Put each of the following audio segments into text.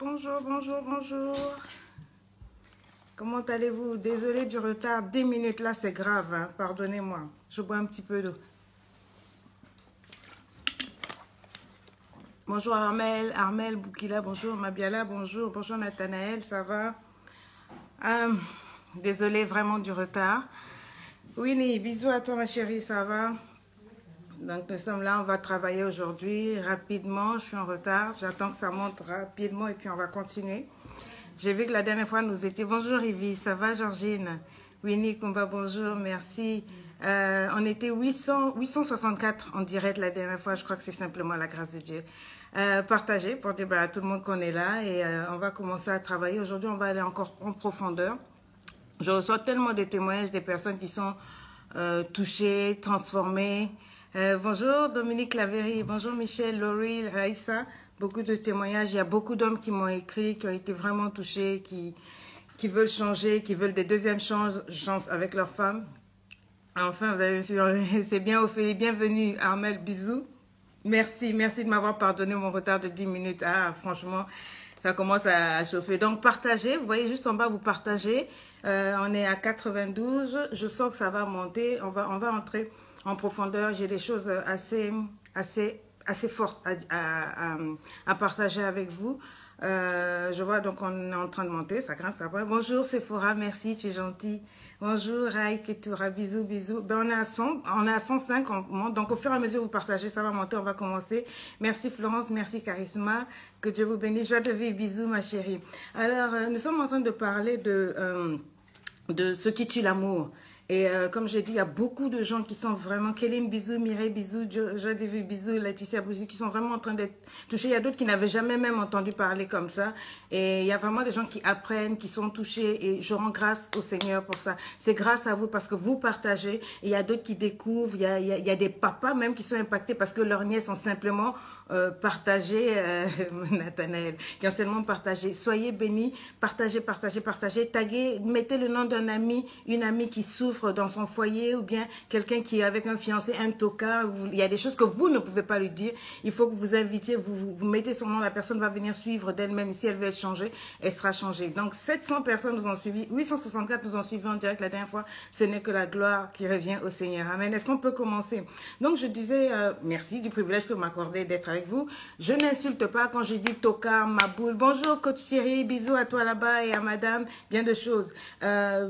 Bonjour, bonjour, bonjour. Comment allez-vous? Désolée du retard, 10 minutes là, c'est grave, hein. Pardonnez-moi. Je bois un petit peu d'eau. Bonjour Armel Boukila, bonjour Mabiala, bonjour, bonjour Nathanaël, ça va? Euh, Désolée vraiment du retard. Winnie, bisous à toi ma chérie, ça va? Donc nous sommes là, on va travailler aujourd'hui rapidement, je suis en retard, j'attends que ça monte rapidement et puis on va continuer. J'ai vu que la dernière fois nous étions... Bonjour Yves, ça va Georgine? Winnie Kumba, bonjour, merci. On était 864 en direct la dernière fois, je crois que c'est simplement la grâce de Dieu. Partagez pour dire à tout le monde qu'on est là et on va commencer à travailler. Aujourd'hui, on va aller encore en profondeur. Je reçois tellement de témoignages des personnes qui sont touchées, transformées. Bonjour Dominique Lavéry, bonjour Michel, Laurie, Raïssa. Beaucoup de témoignages. Il y a beaucoup d'hommes qui m'ont écrit, qui ont été vraiment touchés, qui veulent changer, qui veulent des deuxièmes chances avec leurs femmes. Enfin, vous avez c'est bien Ophélie. Bienvenue Armel, bisous. Merci de m'avoir pardonné mon retard de 10 minutes. Ah, franchement, ça commence à chauffer. Donc, partagez. Vous voyez juste en bas, vous partagez. On est à 92. Je sens que ça va monter. On va entrer en profondeur. J'ai des choses assez fortes à partager avec vous. Je vois donc on est en train de monter. Ça grimpe, ça va. Bonjour Sephora, merci, tu es gentille. Bonjour Raïk et Toura, bisous, bisous. Ben, on est à 105, on monte. Donc au fur et à mesure vous partagez, ça va monter, on va commencer. Merci Florence, merci Charisma, que Dieu vous bénisse. Joie de vivre, bisous ma chérie. Alors nous sommes en train de parler de ce qui tue l'amour. Et comme j'ai dit, il y a beaucoup de gens qui sont vraiment... Kéline, bisous, Mireille, bisous, Joie de vivre, bisous, Laetitia, bisous, qui sont vraiment en train d'être touchés. Il y a d'autres qui n'avaient jamais même entendu parler comme ça. Et il y a vraiment des gens qui apprennent, qui sont touchés. Et je rends grâce au Seigneur pour ça. C'est grâce à vous parce que vous partagez. Et il y a d'autres qui découvrent. Il y a des papas même qui sont impactés parce que leurs nièces ont simplement partagé, Nathanaël, qui ont seulement partagé. Soyez bénis, partagez, taguez, mettez le nom d'un ami, une amie qui souffre dans son foyer ou bien quelqu'un qui est avec un fiancé, un tocard. Il y a des choses que vous ne pouvez pas lui dire. Il faut que vous invitiez, vous mettez son nom, la personne va venir suivre d'elle-même. Si elle veut être changée, elle sera changée. Donc 700 personnes nous ont suivis, 864 nous ont suivis en direct la dernière fois. Ce n'est que la gloire qui revient au Seigneur. Amen. Est-ce qu'on peut commencer? Donc je disais, merci du privilège que vous m'accordez d'être avec vous. Je n'insulte pas quand je dis tocard, ma boule. Bonjour coach Thierry, bisous à toi là-bas et à madame, bien de choses.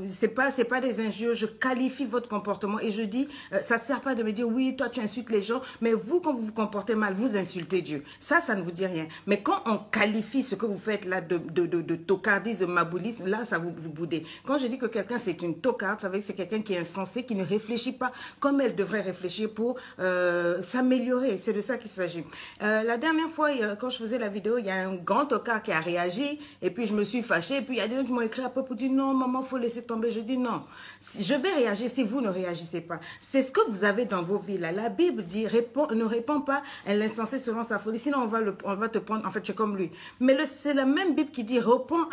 C'est pas des injures, je qualifie votre comportement et je dis, ça sert pas de me dire oui, toi tu insultes les gens, mais vous quand vous vous comportez mal, vous insultez Dieu. Ça ne vous dit rien. Mais quand on qualifie ce que vous faites là de tocardisme, de maboulisme, là ça vous boudez. Quand je dis que quelqu'un c'est une tocarde, ça veut dire que c'est quelqu'un qui est insensé, qui ne réfléchit pas comme elle devrait réfléchir pour s'améliorer. C'est de ça qu'il s'agit. La dernière fois, quand je faisais la vidéo, il y a un grand tocard qui a réagi et puis je me suis fâchée. Et puis il y a des gens qui m'ont écrit après pour dire non, maman, il faut laisser tomber. Je dis non, je vais réagir si vous ne réagissez pas. C'est ce que vous avez dans vos vies là. La Bible dit ne réponds pas à l'insensé selon sa folie, sinon on va te prendre, en fait, tu es comme lui. Mais c'est la même Bible qui dit réponds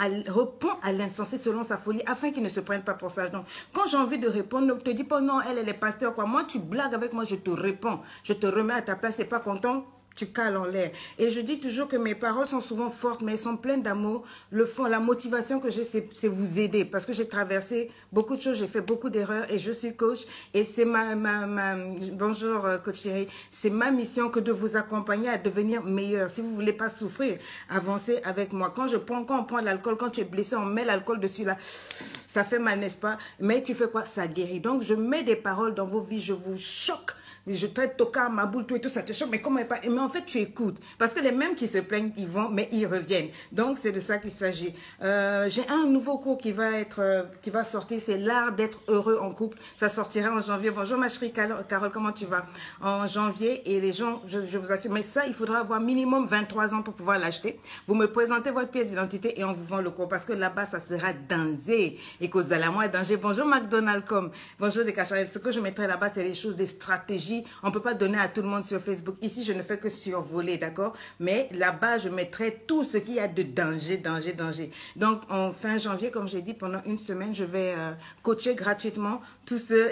à l'insensé selon sa folie afin qu'il ne se prenne pas pour ça. Donc, quand j'ai envie de répondre, ne te dis pas non, elle est pasteur, quoi. Moi, tu blagues avec moi, je te réponds. Je te remets à ta place, t'es pas content? Tu cales en l'air. Et je dis toujours que mes paroles sont souvent fortes, mais elles sont pleines d'amour. Le fond, la motivation que j'ai, c'est vous aider. Parce que j'ai traversé beaucoup de choses, j'ai fait beaucoup d'erreurs et je suis coach. Et c'est bonjour coach chérie, c'est ma mission que de vous accompagner à devenir meilleur. Si vous ne voulez pas souffrir, avancez avec moi. Quand on prend de l'alcool, quand tu es blessé, on met l'alcool dessus là. Ça fait mal, n'est-ce pas? Mais tu fais quoi? Ça guérit. Donc, je mets des paroles dans vos vies, je vous choque. Je traite tocard, ma boule, tout et tout, ça te choque, mais comment pas? Mais en fait, tu écoutes. Parce que les mêmes qui se plaignent, ils vont, mais ils reviennent. Donc, c'est de ça qu'il s'agit. J'ai un nouveau cours qui va sortir, c'est l'art d'être heureux en couple. Ça sortira en janvier. Bonjour ma chérie Carole, comment tu vas? En janvier, et les gens, je vous assure, mais ça, il faudra avoir minimum 23 ans pour pouvoir l'acheter. Vous me présentez votre pièce d'identité et on vous vend le cours. Parce que là-bas, ça sera danger. Et cause de la moi, danger. Bonjour McDonald's, bonjour des Cacharelles. Ce que je mettrai là-bas, c'est des choses, des stratégies stratégie. On ne peut pas donner à tout le monde sur Facebook. Ici, je ne fais que survoler, d'accord? Mais là-bas, je mettrai tout ce qu'il y a de danger, danger, danger. Donc, en fin janvier, comme j'ai dit, pendant une semaine, je vais coacher gratuitement tous ceux,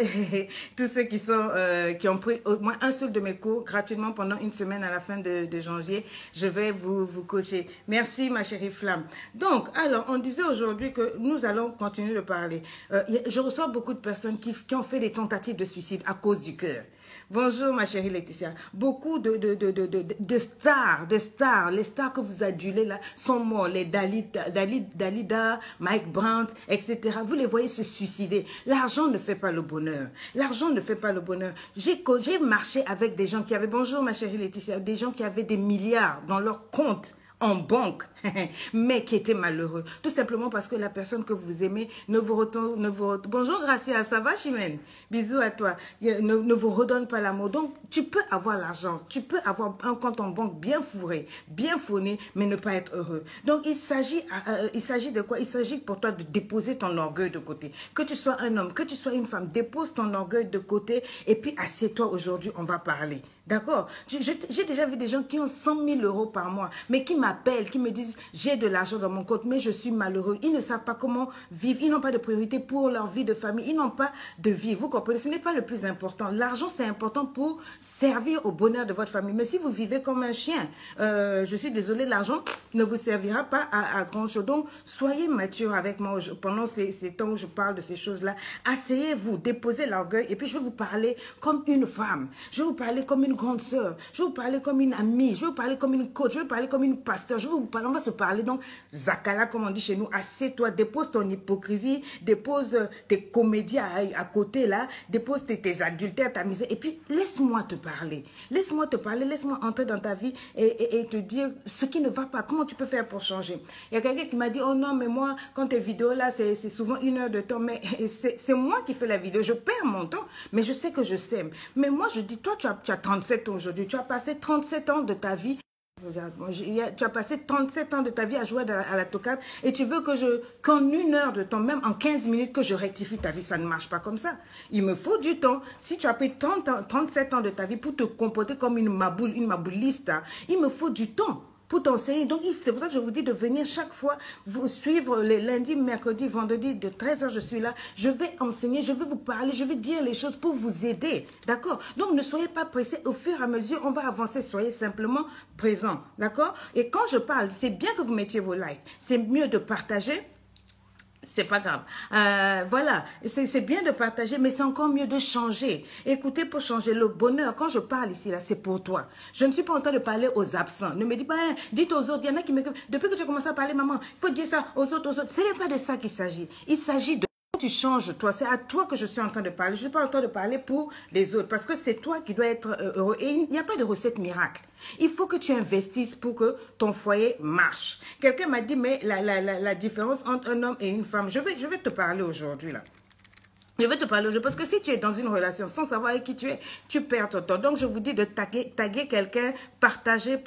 tous ceux qui ont pris au moins un seul de mes cours gratuitement pendant une semaine à la fin de janvier. Je vais vous coacher. Merci, ma chérie Flamme. Donc, alors, on disait aujourd'hui que nous allons continuer de parler. Je reçois beaucoup de personnes qui ont fait des tentatives de suicide à cause du cœur. Bonjour ma chérie Laetitia. Beaucoup de stars, les stars que vous adulez là, sont morts. Les Dalida, Mike Brandt, etc. Vous les voyez se suicider. L'argent ne fait pas le bonheur. L'argent ne fait pas le bonheur. J'ai marché avec des gens qui avaient, bonjour ma chérie Laetitia, des gens qui avaient des milliards dans leur compte en banque, mais qui était malheureux. Tout simplement parce que la personne que vous aimez ne vous retourne, bonjour Gracia, ça va Chimène? Bisous à toi. Ne vous redonne pas l'amour. Donc, tu peux avoir l'argent, tu peux avoir un compte en banque bien fourré, bien fourni, mais ne pas être heureux. Donc, il s'agit de quoi? Il s'agit pour toi de déposer ton orgueil de côté. Que tu sois un homme, que tu sois une femme, dépose ton orgueil de côté et puis assieds-toi aujourd'hui, on va parler. D'accord? J'ai déjà vu des gens qui ont 100 000 euros par mois, mais qui m'appellent, qui me disent « j'ai de l'argent dans mon compte, mais je suis malheureux ». Ils ne savent pas comment vivre, ils n'ont pas de priorité pour leur vie de famille, ils n'ont pas de vie. Vous comprenez? Ce n'est pas le plus important. L'argent, c'est important pour servir au bonheur de votre famille. Mais si vous vivez comme un chien, je suis désolée, l'argent ne vous servira pas à grand chose. Donc, soyez mature avec moi pendant ces temps où je parle de ces choses-là. Asseyez-vous, déposez l'orgueil, et puis je vais vous parler comme une femme. Je vais vous parler comme une grande sœur, je vais vous parler comme une amie, je vais vous parler comme une coach, je vais vous parler comme une pasteur, je vais vous parler, on va se parler donc Zakala comme on dit chez nous, assieds-toi, dépose ton hypocrisie, dépose tes comédies à côté là, dépose tes adultères, ta misère, et puis laisse-moi te parler, laisse-moi entrer dans ta vie et te dire ce qui ne va pas, comment tu peux faire pour changer. Il y a quelqu'un qui m'a dit, oh non mais moi quand tes vidéos là c'est souvent 1 heure de temps, mais c'est moi qui fais la vidéo, je perds mon temps, mais je sais que je sème. Mais moi je dis, toi tu as 37 ans aujourd'hui, tu as passé 37 ans de ta vie, regarde, tu as passé 37 ans de ta vie à jouer à la tocade et tu veux qu'en 1 heure de temps, même en 15 minutes, que je rectifie ta vie. Ça ne marche pas comme ça. Il me faut du temps. Si tu as pris 37 ans de ta vie pour te comporter comme une mabouliste, hein, il me faut du temps pour t'enseigner. Donc, c'est pour ça que je vous dis de venir chaque fois vous suivre les lundis, mercredis, vendredis, de 13h, je suis là. Je vais enseigner, je vais vous parler, je vais dire les choses pour vous aider. D'accord? Donc, ne soyez pas pressés. Au fur et à mesure, on va avancer. Soyez simplement présents. D'accord? Et quand je parle, c'est bien que vous mettiez vos likes. C'est mieux de partager. C'est pas grave. Voilà, c'est bien de partager, mais c'est encore mieux de changer. Écoutez, pour changer le bonheur, quand je parle ici, là, c'est pour toi. Je ne suis pas en train de parler aux absents. Ne me dis pas, hein, dites aux autres. Il y en a qui me... Depuis que tu as commencé à parler, maman, il faut dire ça aux autres, aux autres. Ce n'est pas de ça qu'il s'agit. Il s'agit de... Tu changes, toi, c'est à toi que je suis en train de parler. Je ne suis pas en train de parler pour les autres, parce que c'est toi qui dois être heureux. Et il n'y a pas de recette miracle. Il faut que tu investisses pour que ton foyer marche. Quelqu'un m'a dit, mais la différence entre un homme et une femme, je vais te parler aujourd'hui, là. Je vais te parler aujourd'hui parce que si tu es dans une relation sans savoir avec qui tu es, tu perds ton temps. Donc, je vous dis de taguer quelqu'un, partager.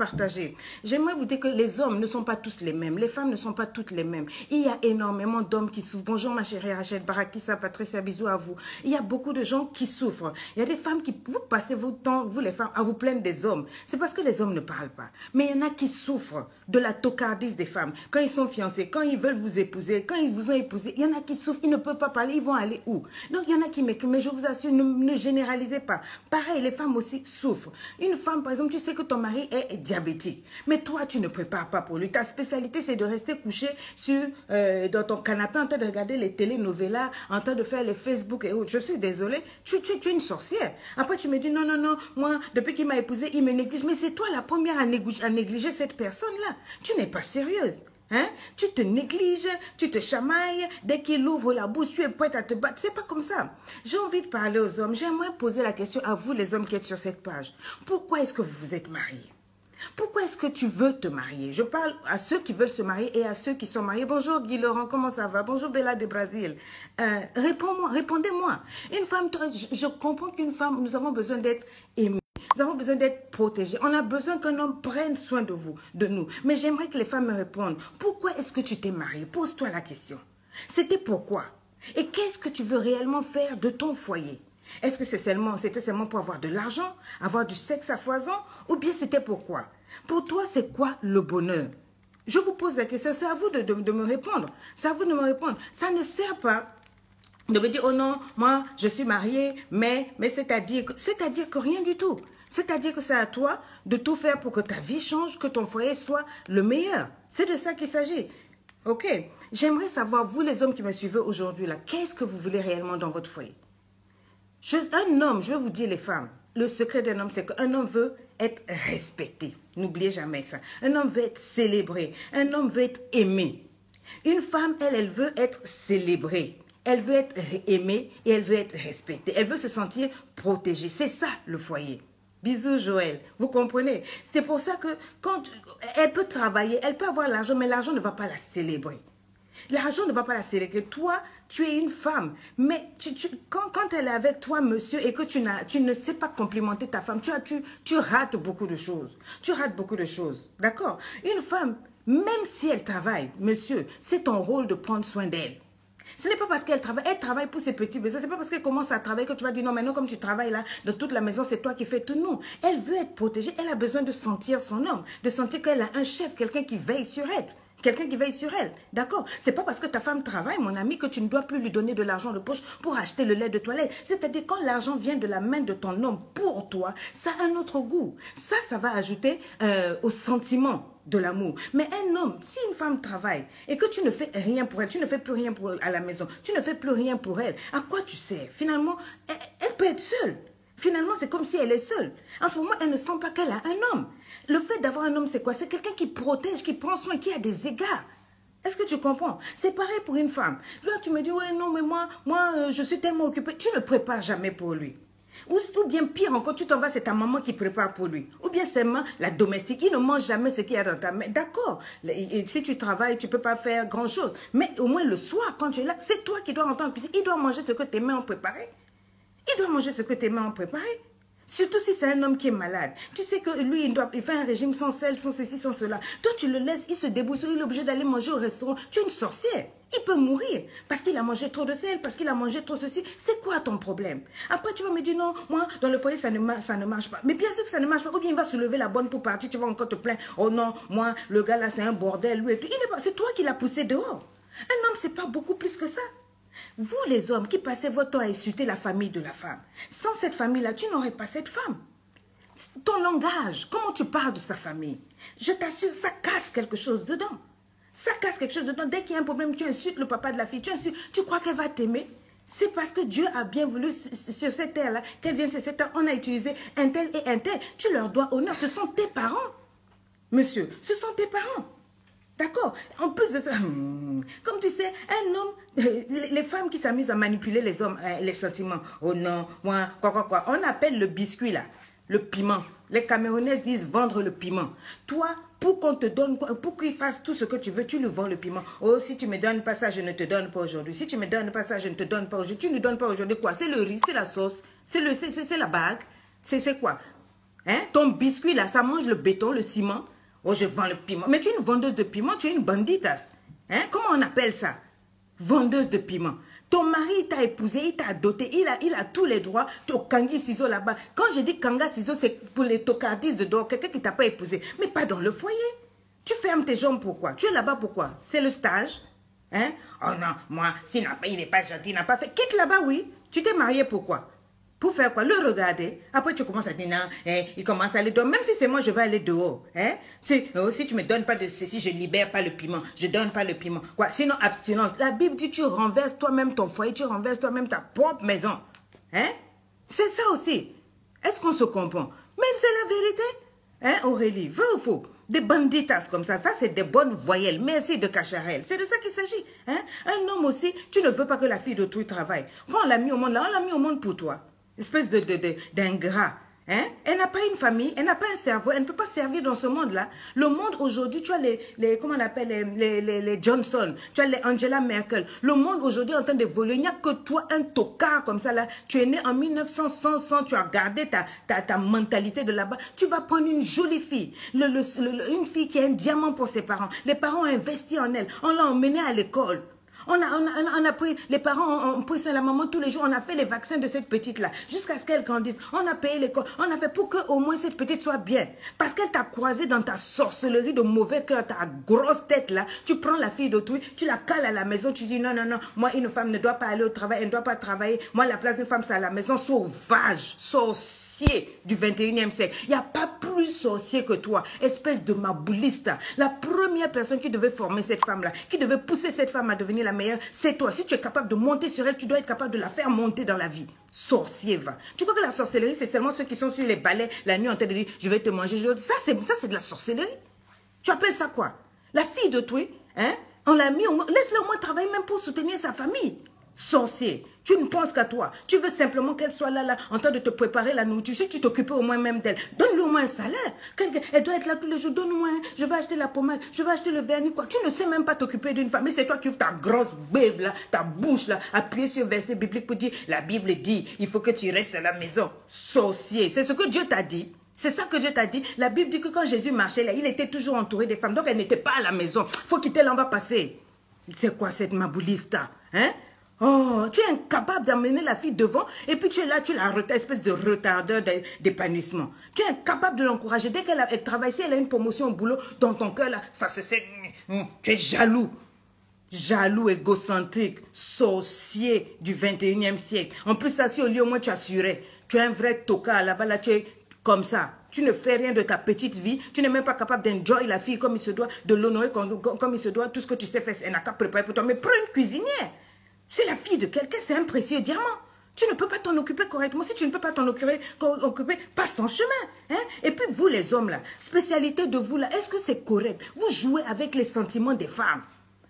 J'aimerais vous dire que les hommes ne sont pas tous les mêmes. Les femmes ne sont pas toutes les mêmes. Il y a énormément d'hommes qui souffrent. Bonjour ma chérie Rachel, Barakissa, Patricia, bisous à vous. Il y a beaucoup de gens qui souffrent. Il y a des femmes qui, vous passez votre temps, vous les femmes, à vous plaindre des hommes. C'est parce que les hommes ne parlent pas. Mais il y en a qui souffrent de la tocardise des femmes. Quand ils sont fiancés, quand ils veulent vous épouser, quand ils vous ont épousé, il y en a qui souffrent, ils ne peuvent pas parler, ils vont aller où? Donc, il y en a qui m'écrivent, mais je vous assure, ne généralisez pas. Pareil, les femmes aussi souffrent. Une femme, par exemple, tu sais que ton mari est diabétique, mais toi, tu ne prépares pas pour lui. Ta spécialité, c'est de rester couché dans ton canapé en train de regarder les télénovelas, en train de faire les Facebook et autres. Je suis désolée, tu es une sorcière. Après, tu me dis, non, moi, depuis qu'il m'a épousée, il me néglige. Mais c'est toi la première à négliger cette personne-là. Tu n'es pas sérieuse. Hein? Tu te négliges, tu te chamailles, dès qu'il ouvre la bouche, tu es prête à te battre. C'est pas comme ça. J'ai envie de parler aux hommes. J'aimerais poser la question à vous, les hommes qui êtes sur cette page. Pourquoi est-ce que vous vous êtes mariés? Pourquoi est-ce que tu veux te marier? Je parle à ceux qui veulent se marier et à ceux qui sont mariés. Bonjour Guy Laurent, comment ça va? Bonjour Bella de Brésil. Répondez-moi. Une femme, je comprends qu'une femme, nous avons besoin d'être aimés. Nous avons besoin d'être protégés. On a besoin qu'un homme prenne soin de vous, de nous. Mais j'aimerais que les femmes me répondent. Pourquoi est-ce que tu t'es mariée? Pose-toi la question. C'était pourquoi? Et qu'est-ce que tu veux réellement faire de ton foyer? Est-ce que c'était seulement pour avoir de l'argent, avoir du sexe à foison, ou bien c'était pourquoi? Pour toi, c'est quoi le bonheur? Je vous pose la question, c'est à vous de me répondre. C'est à vous de me répondre. Ça ne sert pas de me dire, oh non, moi, je suis mariée, mais c'est-à-dire que rien du tout. C'est-à-dire que c'est à toi de tout faire pour que ta vie change, que ton foyer soit le meilleur. C'est de ça qu'il s'agit. Ok, j'aimerais savoir, vous les hommes qui me suivez aujourd'hui, là, qu'est-ce que vous voulez réellement dans votre foyer? Un homme, je vais vous dire les femmes, le secret d'un homme, c'est qu'un homme veut être respecté. N'oubliez jamais ça. Un homme veut être célébré. Un homme veut être aimé. Une femme, elle veut être célébrée. Elle veut être aimée et elle veut être respectée. Elle veut se sentir protégée. C'est ça le foyer. Bisous Joël, vous comprenez? C'est pour ça que quand elle peut travailler, elle peut avoir l'argent, mais l'argent ne va pas la célébrer. L'argent ne va pas la célébrer. Toi, tu es une femme, mais quand elle est avec toi, monsieur, et que tu ne sais pas complimenter ta femme, tu rates beaucoup de choses. Tu rates beaucoup de choses, d'accord? Une femme, même si elle travaille, monsieur, c'est ton rôle de prendre soin d'elle. Ce n'est pas parce qu'elle travaille pour ses petits besoins. Ce n'est pas parce qu'elle commence à travailler que tu vas dire non, maintenant comme tu travailles là, dans toute la maison, c'est toi qui fais tout. Non, elle veut être protégée. Elle a besoin de sentir son homme, de sentir qu'elle a un chef, quelqu'un qui veille sur elle. Quelqu'un qui veille sur elle, d'accord? C'est pas parce que ta femme travaille, mon ami, que tu ne dois plus lui donner de l'argent de poche pour acheter le lait de toilette. C'est-à-dire quand l'argent vient de la main de ton homme pour toi, ça a un autre goût. Ça va ajouter au sentiment de l'amour. Mais un homme, si une femme travaille et que tu ne fais rien pour elle, tu ne fais plus rien pour elle à la maison, tu ne fais plus rien pour elle, à quoi tu sers? Finalement, elle peut être seule. Finalement, c'est comme si elle est seule. En ce moment, elle ne sent pas qu'elle a un homme. Le fait d'avoir un homme, c'est quoi? C'est quelqu'un qui protège, qui prend soin, qui a des égards. Est-ce que tu comprends? C'est pareil pour une femme. Là, tu me dis, ouais, non, mais moi, je suis tellement occupée. Tu ne prépares jamais pour lui. Ou bien pire encore, tu t'en vas, c'est ta maman qui prépare pour lui. Ou bien seulement la domestique. Il ne mange jamais ce qu'il y a dans ta main. D'accord. Si tu travailles, tu ne peux pas faire grand-chose. Mais au moins le soir, quand tu es là, c'est toi qui dois rentrer en cuisine. Il doit manger ce que tes mains ont préparé. Il doit manger ce que tes mains ont préparé. Surtout si c'est un homme qui est malade. Tu sais que lui, il fait un régime sans sel, sans ceci, sans cela. Toi, tu le laisses, il se débrouille, il est obligé d'aller manger au restaurant. Tu es une sorcière. Il peut mourir parce qu'il a mangé trop de sel, parce qu'il a mangé trop ceci. C'est quoi ton problème? Après, tu vas me dire, non, moi, dans le foyer, ça ne marche pas. Mais bien sûr que ça ne marche pas. Ou bien il va se lever la bonne pour partir, tu vas encore te plaindre. Oh non, moi, le gars là, c'est un bordel. Lui et tout. C'est toi qui l'as poussé dehors. Un homme, c'est pas beaucoup plus que ça. Vous, les hommes, qui passez votre temps à insulter la famille de la femme, sans cette famille-là, tu n'aurais pas cette femme. Ton langage, comment tu parles de sa famille, je t'assure, ça casse quelque chose dedans. Ça casse quelque chose dedans. Dès qu'il y a un problème, tu insultes le papa de la fille, tu crois qu'elle va t'aimer? C'est parce que Dieu a bien voulu sur cette terre-là, qu'elle vienne sur cette terre, on a utilisé un tel et un tel. Tu leur dois honneur, ce sont tes parents. Monsieur, ce sont tes parents. D'accord? En plus de ça, comme tu sais, un homme, les femmes qui s'amusent à manipuler les hommes, les sentiments. Oh non, moi, quoi. On appelle le biscuit là, le piment. Les Camerounaises disent vendre le piment. Toi, pour qu'on te donne, pour qu'il fasse tout ce que tu veux, tu lui vends le piment. Oh, si tu me donnes pas ça, je ne te donne pas aujourd'hui. Si tu me donnes pas ça, je ne te donne pas aujourd'hui. Tu ne donnes pas aujourd'hui quoi? C'est le riz, c'est la sauce, c'est la bague. C'est quoi? Hein? Ton biscuit là, ça mange le béton, le ciment. Oh, je vends le piment. Mais tu es une vendeuse de piment, tu es une banditas. Hein? Comment on appelle ça? Vendeuse de piment. Ton mari t'a épousé, il t'a doté, il a tous les droits. Tu es au Kangi Ciseaux là-bas. Quand je dis Kanga Ciseaux, c'est pour les tocardistes de dehors, quelqu'un qui ne t'a pas épousé. Mais pas dans le foyer. Tu fermes tes jambes pourquoi? Tu es là-bas pourquoi? C'est le stage. Hein? Oh non, moi, il n'est pas gentil, il n'a pas fait. Quitte là-bas, oui. Tu t'es marié pourquoi? Pour faire quoi? Le regarder. Après, tu commences à dire non, il commence à aller dehors. Même si c'est moi, je vais aller dehors. Hein? Si tu me donnes pas de ceci, je libère pas le piment. Je donne pas le piment. Quoi? Sinon, abstinence. La Bible dit tu renverses toi-même ton foyer, tu renverses toi-même ta propre maison. Hein? C'est ça aussi. Est-ce qu'on se comprend? Mais c'est la vérité. Hein, Aurélie? Vrai ou faux? Des banditas comme ça c'est des bonnes voyelles. Merci de Cacharel. C'est de ça qu'il s'agit. Hein? Un homme aussi, tu ne veux pas que la fille d'autrui travaille. Quand on l'a mis au monde, là, on l'a mis au monde pour toi. Espèce d'ingrat. Hein? Elle n'a pas une famille, elle n'a pas un cerveau, elle ne peut pas servir dans ce monde-là. Le monde aujourd'hui, tu as comment on appelle, les Johnson, tu as les Angela Merkel. Le monde aujourd'hui est en train d'évoluer. Il n'y a que toi, un tocard comme ça là. Tu es né en 1900, 100, tu as gardé ta mentalité de là-bas. Tu vas prendre une jolie fille, une fille qui a un diamant pour ses parents. Les parents ont investi en elle, on l'a emmenée à l'école. On a pris, les parents ont pris sur la maman tous les jours, on a fait les vaccins de cette petite-là, jusqu'à ce qu'elle grandisse. On a payé l'école, on a fait pour qu'au moins cette petite soit bien. Parce qu'elle t'a croisé dans ta sorcellerie de mauvais cœur, ta grosse tête là. Tu prends la fille d'autrui, tu la cales à la maison, tu dis non, non, non, moi une femme ne doit pas aller au travail, elle ne doit pas travailler. Moi la place d'une femme c'est à la maison. Sauvage, sorcier du 21e siècle. Il n'y a pas plus sorcier que toi, espèce de mabouliste. La première personne qui devait former cette femme-là, qui devait pousser cette femme à devenir la meilleure, c'est toi. Si tu es capable de monter sur elle, tu dois être capable de la faire monter dans la vie. Sorcier, va. Tu crois que la sorcellerie, c'est seulement ceux qui sont sur les balais la nuit en train de dire, je vais te manger. Ça, c'est de la sorcellerie. Tu appelles ça quoi? La fille de toi, hein? On l'a mis, laisse-le au moins travailler même pour soutenir sa famille. Sorcier, tu ne penses qu'à toi. Tu veux simplement qu'elle soit là, en train de te préparer la nourriture. Si tu t'occupes au moins même d'elle, donne-lui au moins un salaire. Elle doit être là tous les jours. Donne-moi, je vais acheter la pommade, je vais acheter le vernis, quoi. Tu ne sais même pas t'occuper d'une femme. Mais c'est toi qui ouvres ta grosse bève, là, ta bouche, là, appuyée sur le verset biblique pour dire, la Bible dit, il faut que tu restes à la maison. Sorcier, c'est ce que Dieu t'a dit. C'est ça que Dieu t'a dit. La Bible dit que quand Jésus marchait là, il était toujours entouré des femmes. Donc elle n'était pas à la maison. Faut quitter là, on va passer. C'est quoi cette mabouliste, hein? Oh, tu es incapable d'amener la fille devant et puis tu es là, tu la retardes, espèce de retardeur d'épanouissement. Tu es incapable de l'encourager. Dès qu'elle travaille, si elle a une promotion au boulot, dans ton cœur, là, ça se sait. Tu es jaloux. Jaloux, égocentrique, sorcier du 21e siècle. En plus, ça, si au lieu, au moins, tu assurais. Tu es un vrai tocard là-bas, là, tu es comme ça. Tu ne fais rien de ta petite vie. Tu n'es même pas capable d'enjoy la fille comme il se doit, de l'honorer comme il se doit. Tout ce que tu sais faire, elle n'a qu'à préparer pour toi. Mais prends une cuisinière. C'est la fille de quelqu'un, c'est un précieux diamant. Tu ne peux pas t'en occuper correctement. Si tu ne peux pas t'en occuper, passe ton chemin. Hein? Et puis vous les hommes là, spécialité de vous là, est-ce que c'est correct? Vous jouez avec les sentiments des femmes.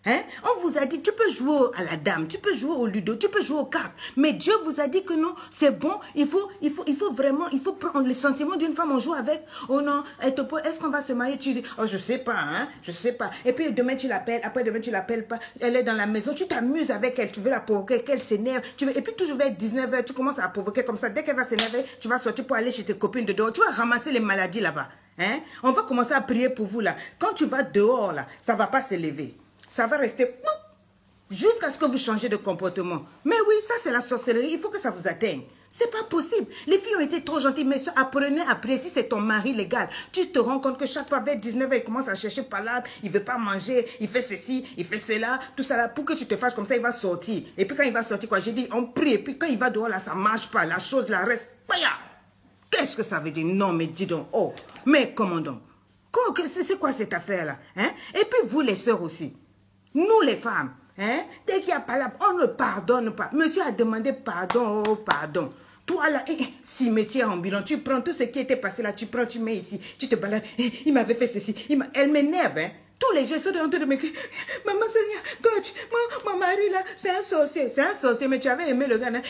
Hein? On vous a dit, tu peux jouer à la dame, tu peux jouer au ludo, tu peux jouer aux cartes. Mais Dieu vous a dit que non, c'est bon, il faut vraiment, il faut prendre les sentiments d'une femme, on joue avec. Oh non, est-ce qu'on va se marier? Tu dis, oh je sais pas, hein, je sais pas. Et puis demain tu l'appelles, après demain tu l'appelles pas, elle est dans la maison, tu t'amuses avec elle, tu veux la provoquer, qu'elle s'énerve. Et puis toujours vers 19h, tu commences à la provoquer comme ça. Dès qu'elle va s'énerver, tu vas sortir pour aller chez tes copines de dehors, tu vas ramasser les maladies là-bas. Hein? On va commencer à prier pour vous là. Quand tu vas dehors là, ça va pas s'élever. Ça va rester jusqu'à ce que vous changez de comportement. Mais oui, ça c'est la sorcellerie. Il faut que ça vous atteigne. C'est pas possible. Les filles ont été trop gentilles. Mais apprenez à prier. Si c'est ton mari légal, tu te rends compte que chaque fois vers 19h, il commence à chercher par là. Il veut pas manger. Il fait ceci, il fait cela. Tout ça là. Pour que tu te fasses comme ça, il va sortir. Et puis quand il va sortir, quoi, j'ai dit, on prie. Et puis quand il va dehors là, ça marche pas. La chose là reste. Qu'est-ce que ça veut dire? Non, mais dis donc. Oh, mais comment donc? C'est quoi cette affaire là? Hein? Et puis vous les sœurs aussi. Nous les femmes, hein, dès qu'il n'y a pas là, on ne pardonne pas. Monsieur a demandé pardon, oh pardon. Toi là, cimetière ambulant, tu prends tout ce qui était passé là, tu prends, tu mets ici, tu te balades. Il m'avait fait ceci, elle m'énerve, hein. Tous les jours, sont en train de me dire, maman Seigneur, coach, mon mari là, c'est un sorcier, mais tu avais aimé le gars, hein.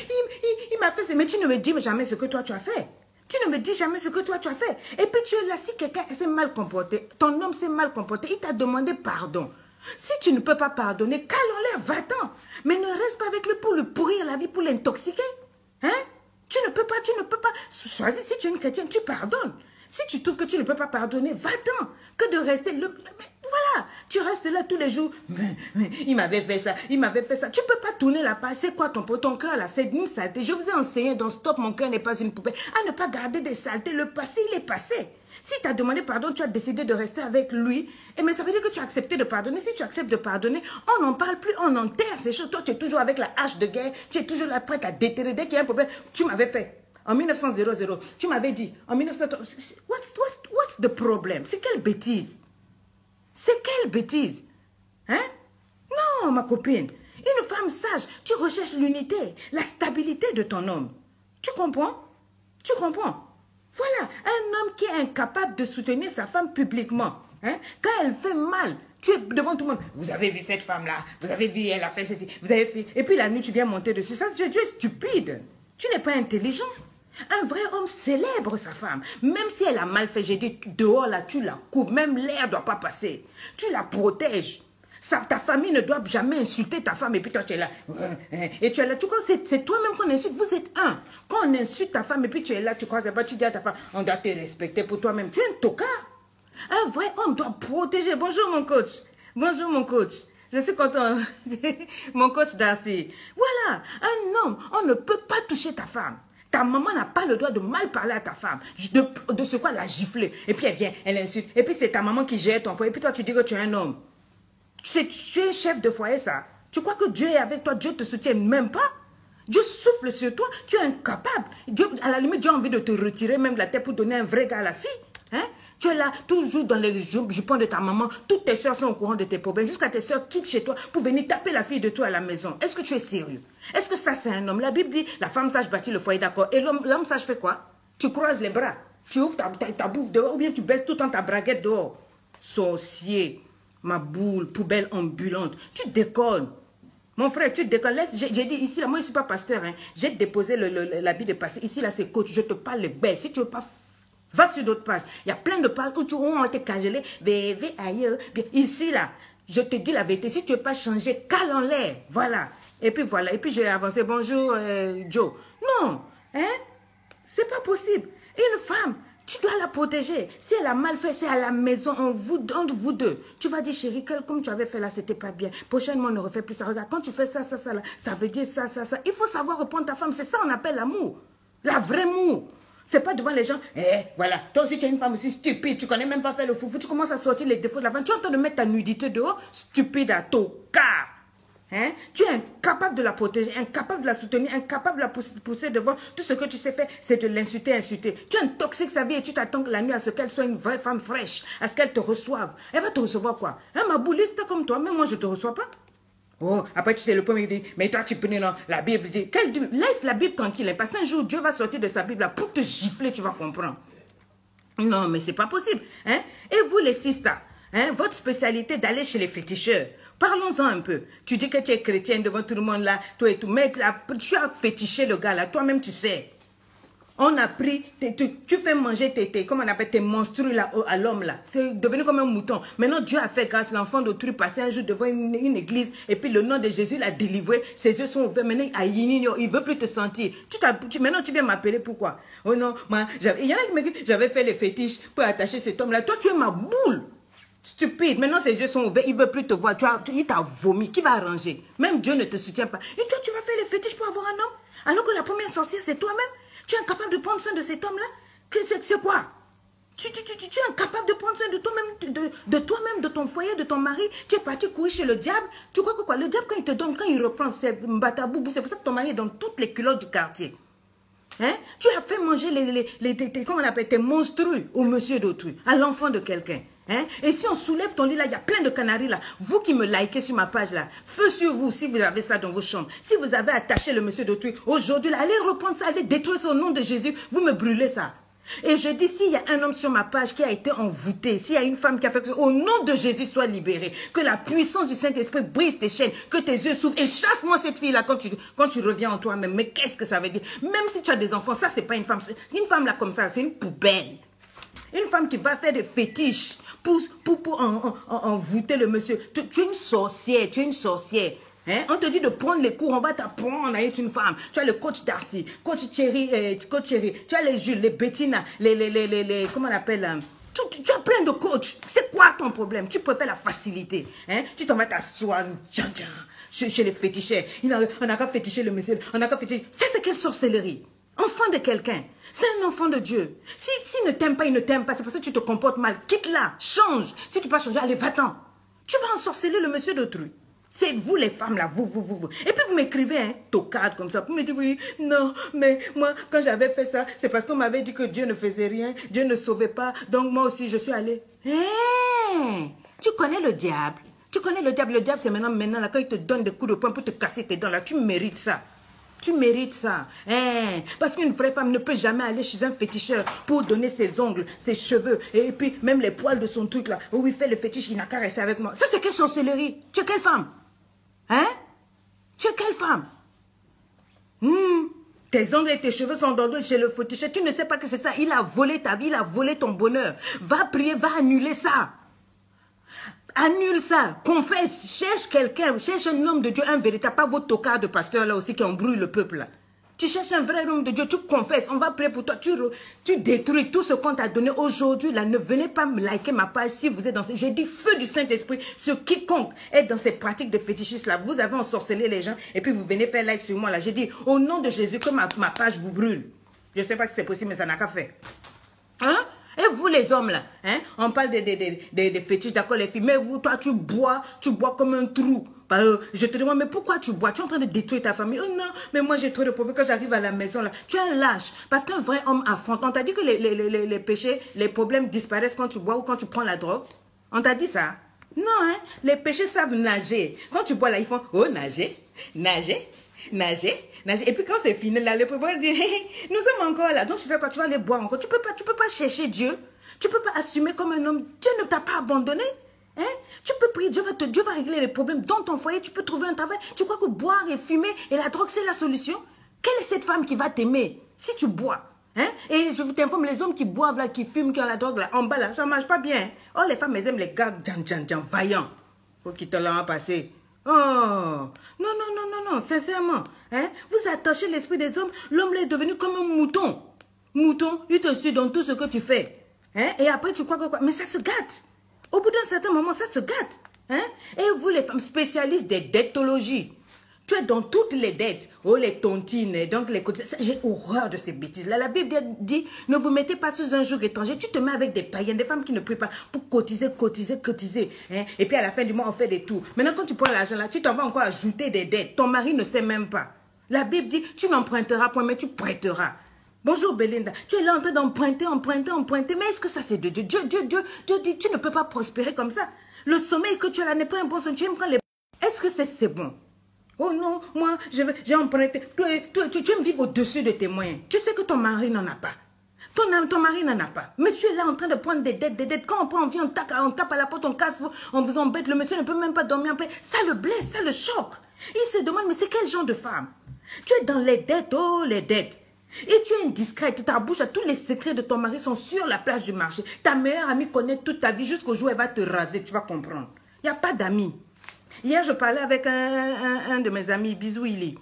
Il m'a fait ça, mais tu ne me dis jamais ce que toi tu as fait. Tu ne me dis jamais ce que toi tu as fait. Et puis tu es là, si quelqu'un s'est mal comporté, ton homme s'est mal comporté, il t'a demandé pardon. Si tu ne peux pas pardonner, calons-les, va-t'en. Mais ne reste pas avec lui pour le pourrir la vie, pour l'intoxiquer. Hein? Tu ne peux pas. Choisis, si tu es une chrétienne, tu pardonnes. Si tu trouves que tu ne peux pas pardonner, va-t'en. Que de rester... Voilà, tu restes là tous les jours. Il m'avait fait ça, il m'avait fait ça. Tu ne peux pas tourner la page. C'est quoi ton cœur là? C'est une saleté. Je vous ai enseigné dans Stop, mon cœur n'est pas une poupée. À ne pas garder des saletés. Le passé, il est passé. Si tu as demandé pardon, tu as décidé de rester avec lui. Mais ça veut dire que tu as accepté de pardonner. Si tu acceptes de pardonner, on n'en parle plus, on enterre ces choses. Toi, tu es toujours avec la hache de guerre. Tu es toujours là prête à déterrer. Dès qu'il y a un problème, tu m'avais fait. En 1900, tu m'avais dit, en 1900, what's the problem? C'est quelle bêtise? C'est quelle bêtise? Hein? Non, ma copine. Une femme sage, tu recherches l'unité, la stabilité de ton homme. Tu comprends? Tu comprends? Voilà, un homme qui est incapable de soutenir sa femme publiquement. Hein? Quand elle fait mal, tu es devant tout le monde. Vous avez vu cette femme-là, vous avez vu, elle a fait ceci, vous avez fait... Et puis la nuit, tu viens monter dessus. Ça, tu es stupide. Tu n'es pas intelligent. Un vrai homme célèbre sa femme. Même si elle a mal fait, j'ai dit, dehors là, tu la couvres. Même l'air ne doit pas passer. Tu la protèges. Ta famille ne doit jamais insulter ta femme et puis toi tu es là. Et tu es là. Tu crois que c'est toi-même qu'on insulte. Vous êtes un. Quand on insulte ta femme et puis tu es là, tu crois que tu dis à ta femme, on doit te respecter pour toi-même. Tu es un tocard. Un vrai homme doit protéger. Bonjour mon coach. Bonjour mon coach. Je suis content. Mon coach Darcy. Voilà, un homme, on ne peut pas toucher ta femme. Ta maman n'a pas le droit de mal parler à ta femme, de ce quoi la gifler. Et puis elle vient, elle insulte. Et puis c'est ta maman qui gère ton foyer. Et puis toi tu dis que tu es un homme. Tu es chef de foyer ça. Tu crois que Dieu est avec toi, Dieu te soutient même pas? Dieu souffle sur toi, tu es incapable. Dieu, à la limite, Dieu a envie de te retirer même la tête pour donner un vrai gars à la fille. Hein? Tu es là, toujours dans les jupons de ta maman. Toutes tes soeurs sont au courant de tes problèmes. Jusqu'à tes soeurs quittent chez toi pour venir taper la fille de toi à la maison. Est-ce que tu es sérieux? Est-ce que ça, c'est un homme? La Bible dit, la femme sage bâtit le foyer, d'accord. Et l'homme sage fait quoi? Tu croises les bras. Tu ouvres ta bouffe dehors ou bien tu baisses tout le temps ta braguette dehors. Sorcier, ma boule, poubelle ambulante. Tu déconnes. Mon frère, tu déconnes. J'ai dit ici, là, moi je ne suis pas pasteur. Hein. J'ai déposé l'habit de pasteur. Ici, là, c'est coach. Je te parle le bête. Si tu ne veux pas... Va sur d'autres pages. Il y a plein de pages où tu ont été cagelés. Ailleurs. Ici, là, je te dis la vérité. Si tu ne veux pas changer, cale en l'air. Voilà. Et puis voilà. Et puis j'ai avancé. Bonjour, Joe. Non. Hein? C'est pas possible. Une femme, tu dois la protéger. Si elle a mal fait, c'est à la maison, entre vous deux. Tu vas dire, chérie, comme tu avais fait là, c'était pas bien. Prochainement, on ne refait plus ça. Regarde, quand tu fais ça, là, ça veut dire ça. Il faut savoir répondre ta femme. C'est ça qu'on appelle l'amour. La vraie amour. C'est pas devant les gens, voilà, toi aussi tu es une femme aussi stupide, tu connais même pas faire le foufou, tu commences à sortir les défauts de la femme, tu es en train de mettre ta nudité dehors, stupide à tocard. Hein? Tu es incapable de la protéger, incapable de la soutenir, incapable de la pousser devant. Tout ce que tu sais faire, c'est de l'insulter, insulter. Tu es un toxique, sa vie, et tu t'attends la nuit à ce qu'elle soit une vraie femme fraîche, à ce qu'elle te reçoive. Elle va te recevoir quoi? Hein, ma bouliste comme toi, mais moi je te reçois pas. Oh, après tu sais, le premier dit, mais toi tu peux non, la Bible dit, laisse la Bible tranquille, parce qu'un jour Dieu va sortir de sa Bible là, pour te gifler, tu vas comprendre. Non, mais c'est pas possible. Hein? Et vous les sisters, hein, votre spécialité d'aller chez les féticheurs, parlons-en un peu. Tu dis que tu es chrétienne devant tout le monde là, toi et tout, mais tu as fétiché le gars là, toi-même tu sais. On a pris, tu fais manger comment on appelle, tes monstrues là, à l'homme là. C'est devenu comme un mouton. Maintenant, Dieu a fait grâce, l'enfant d'autrui passait un jour devant une église et puis le nom de Jésus l'a délivré. Ses yeux sont ouverts. Maintenant, il ne veut plus te sentir. Maintenant, tu viens m'appeler pourquoi? Oh non, il y en a qui me disent, j'avais fait les fétiches pour attacher cet homme là. Toi, tu es ma boule. Stupide. Maintenant, ses yeux sont ouverts. Il ne veut plus te voir. Il t'a vomi. Qui va arranger? Même Dieu ne te soutient pas. Et toi, tu vas faire les fétiches pour avoir un homme? Alors que la première sorcière, c'est toi-même. Tu es incapable de prendre soin de cet homme-là? C'est quoi? Tu es incapable de prendre soin de toi-même, de toi-même, de ton foyer, de ton mari. Tu es parti courir chez le diable. Tu crois que quoi? Le diable, quand il te donne, quand il reprend, c'est mbataboubou. C'est pour ça que ton mari est dans toutes les culottes du quartier. Hein? Tu as fait manger comment on appelle, tes monstrues au monsieur d'autrui, à l'enfant de quelqu'un. Hein? Et si on soulève ton lit là, il y a plein de canaris là. Vous qui me likez sur ma page là, feu sur vous si vous avez ça dans vos chambres. Si vous avez attaché le monsieur d'autrui, aujourd'hui là, allez reprendre ça, allez détruire ça au nom de Jésus. Vous me brûlez ça. Et je dis, s'il y a un homme sur ma page qui a été envoûté, s'il y a une femme qui a fait que au nom de Jésus soit libérée, que la puissance du Saint-Esprit brise tes chaînes, que tes yeux s'ouvrent et chasse-moi cette fille-là quand tu reviens en toi-même. Mais qu'est-ce que ça veut dire? Même si tu as des enfants, ça c'est pas une femme. Une femme là comme ça, c'est une poubelle. Une femme qui va faire des fétiches pour envoûter le monsieur. Tu es une sorcière, tu es une sorcière. Hein? On te dit de prendre les cours, on va t'apprendre à être une femme. Tu as le coach Darcy, coach Thierry, tu as les Jules, les Bettina, comment on appelle tu as plein de coachs. C'est quoi ton problème? Tu préfères la facilité. Hein? Tu t'en vas t'asseoir chez les féticheurs. On n'a qu'à féticher le monsieur. On n'a qu'à féticher. C'est quelle sorcellerie? Enfant de quelqu'un. C'est un enfant de Dieu. S'il ne t'aime pas, il ne t'aime pas. C'est parce que tu te comportes mal. Quitte-la. Change. Si tu peux pas changer, allez, va-t'en. Tu vas ensorceler le monsieur d'autrui. C'est vous les femmes là, vous. Et puis vous m'écrivez, hein, tocade comme ça. Vous me dites, oui, non, mais moi, quand j'avais fait ça, c'est parce qu'on m'avait dit que Dieu ne faisait rien, Dieu ne sauvait pas, donc moi aussi je suis allée. Hey, tu connais le diable. Tu connais le diable c'est maintenant là, quand il te donne des coups de poing pour te casser tes dents là, tu mérites ça. Tu mérites ça. Hein? Parce qu'une vraie femme ne peut jamais aller chez un féticheur pour donner ses ongles, ses cheveux, et puis même les poils de son truc là, où il fait le fétiche, il n'a qu'à rester avec moi. Ça c'est quelle sorcellerie? Tu es quelle femme? Hein? Tu es quelle femme? Tes ongles et tes cheveux sont dans chez le féticheur. Tu ne sais pas que c'est ça. Il a volé ta vie, il a volé ton bonheur. Va prier, va annuler ça. Annule ça, confesse, cherche quelqu'un, cherche un homme de Dieu, un véritable, pas votre tocard de pasteur là aussi qui embrouille le peuple là. Tu cherches un vrai homme de Dieu, tu confesses, on va prier pour toi, tu détruis tout ce qu'on t'a donné aujourd'hui. Là, ne venez pas me liker ma page si vous êtes dans ces... J'ai dit feu du Saint-Esprit sur quiconque est dans ces pratiques de fétichisme là. Vous avez ensorcelé les gens et puis vous venez faire like sur moi là. J'ai dit au nom de Jésus que ma page vous brûle. Je ne sais pas si c'est possible, mais ça n'a qu'à faire. Hein? Et vous les hommes là, hein? On parle des fétiches, d'accord les filles, mais vous, toi tu bois comme un trou. Je te demande, mais pourquoi tu bois? Tu es en train de détruire ta famille. Oh non, mais moi j'ai trop de problèmes quand j'arrive à la maison là. Tu es un lâche. Parce qu'un vrai homme affronte. On t'a dit que les péchés, les problèmes disparaissent quand tu bois ou quand tu prends la drogue. On t'a dit ça? Non, hein? Les péchés savent nager. Quand tu bois là, ils font, oh nager, nager. Nager. Et puis quand c'est fini, là, le problème dit, hey, nous sommes encore là. Donc tu fais quoi? Tu vas aller boire encore. Tu peux pas chercher Dieu. Tu peux pas assumer comme un homme. Dieu ne t'a pas abandonné. Hein? Tu peux prier, Dieu va régler les problèmes dans ton foyer. Tu peux trouver un travail. Tu crois que boire et fumer et la drogue, c'est la solution? Quelle est cette femme qui va t'aimer si tu bois? Hein? Et je vous t'informe, les hommes qui boivent là, qui fument, qui ont la drogue là, en bas là, ça marche pas bien. Oh, les femmes, elles aiment les gars vaillants. Faut qu'ils te l'ont passé. Oh, non, sincèrement, hein? Vous attachez l'esprit des hommes, l'homme est devenu comme un mouton. Mouton, il te suit dans tout ce que tu fais. Hein? Et après, tu crois que quoi? Mais ça se gâte. Au bout d'un certain moment, ça se gâte. Hein? Et vous, les femmes spécialistes des dettologies, tu es dans toutes les dettes. Oh, les tontines, donc les côtés. J'ai horreur de ces bêtises-là. La Bible dit, ne vous mettez pas sous un joug étranger. Tu te mets avec des païens, des femmes qui ne prient pas pour cotiser. Hein? Et puis à la fin du mois, on fait des tours. Maintenant, quand tu prends l'argent là, tu t'en vas encore ajouter des dettes. Ton mari ne sait même pas. La Bible dit, tu n'emprunteras point, mais tu prêteras. Bonjour Belinda, tu es là en train d'emprunter, mais est-ce que ça c'est de Dieu? Dieu dit, tu ne peux pas prospérer comme ça. Le sommeil que tu as là n'est pas un bon sommeil. Tu aimes quand les... Est-ce que c'est bon? Oh non, moi, j'ai emprunté. Tu aimes vivre au-dessus de tes moyens. Tu sais que ton mari n'en a pas. Ton mari n'en a pas. Mais tu es là en train de prendre des dettes. Quand on prend, on vient, on tape à la porte, on casse, on vous embête. Le monsieur ne peut même pas dormir en paix. Ça le blesse, ça le choque. Il se demande, mais c'est quel genre de femme? Tu es dans les dettes, oh les dettes. Et tu es indiscrète, ta bouche, tous les secrets de ton mari sont sur la place du marché. Ta meilleure amie connaît toute ta vie jusqu'au jour où elle va te raser, tu vas comprendre. Il n'y a pas d'amis. Hier, je parlais avec un de mes amis, Bisou Ili,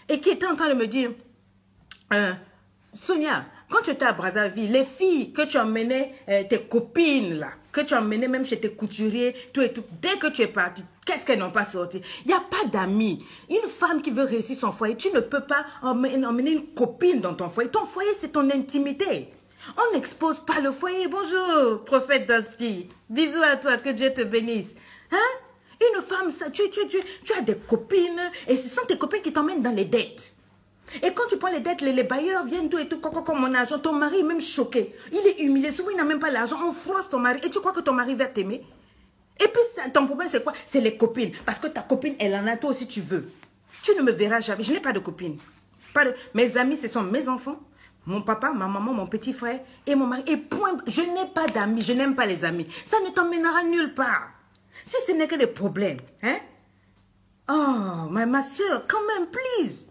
et qui était en train de me dire, Sonia, quand tu étais à Brazzaville, les filles que tu emmenais, tes copines là, que tu emmenais même chez tes couturiers, tout et tout, dès que tu es parti, qu'est-ce qu'elles n'ont pas sorti? Il n'y a pas d'amis. Une femme qui veut réussir son foyer, tu ne peux pas emmener une copine dans ton foyer. Ton foyer, c'est ton intimité. On n'expose pas le foyer. Bonjour, prophète Dolski. Bisous à toi, que Dieu te bénisse. Hein? Une femme, ça, tu as des copines et ce sont tes copines qui t'emmènent dans les dettes. Et quand tu prends les dettes, les bailleurs viennent tout et tout, comme mon argent. Ton mari est même choqué. Il est humilié. Souvent, il n'a même pas l'argent. On froisse ton mari. Et tu crois que ton mari va t'aimer? Et puis, ton problème, c'est quoi? C'est les copines. Parce que ta copine, elle en a toi aussi, tu veux. Tu ne me verras jamais. Je n'ai pas de copine. Mes amis, ce sont mes enfants. Mon papa, ma maman, mon petit frère et mon mari. Et point, je n'ai pas d'amis. Je n'aime pas les amis. Ça ne t'emmènera nulle part. Si ce n'est que des problèmes. Hein? Oh, ma soeur, quand même, please.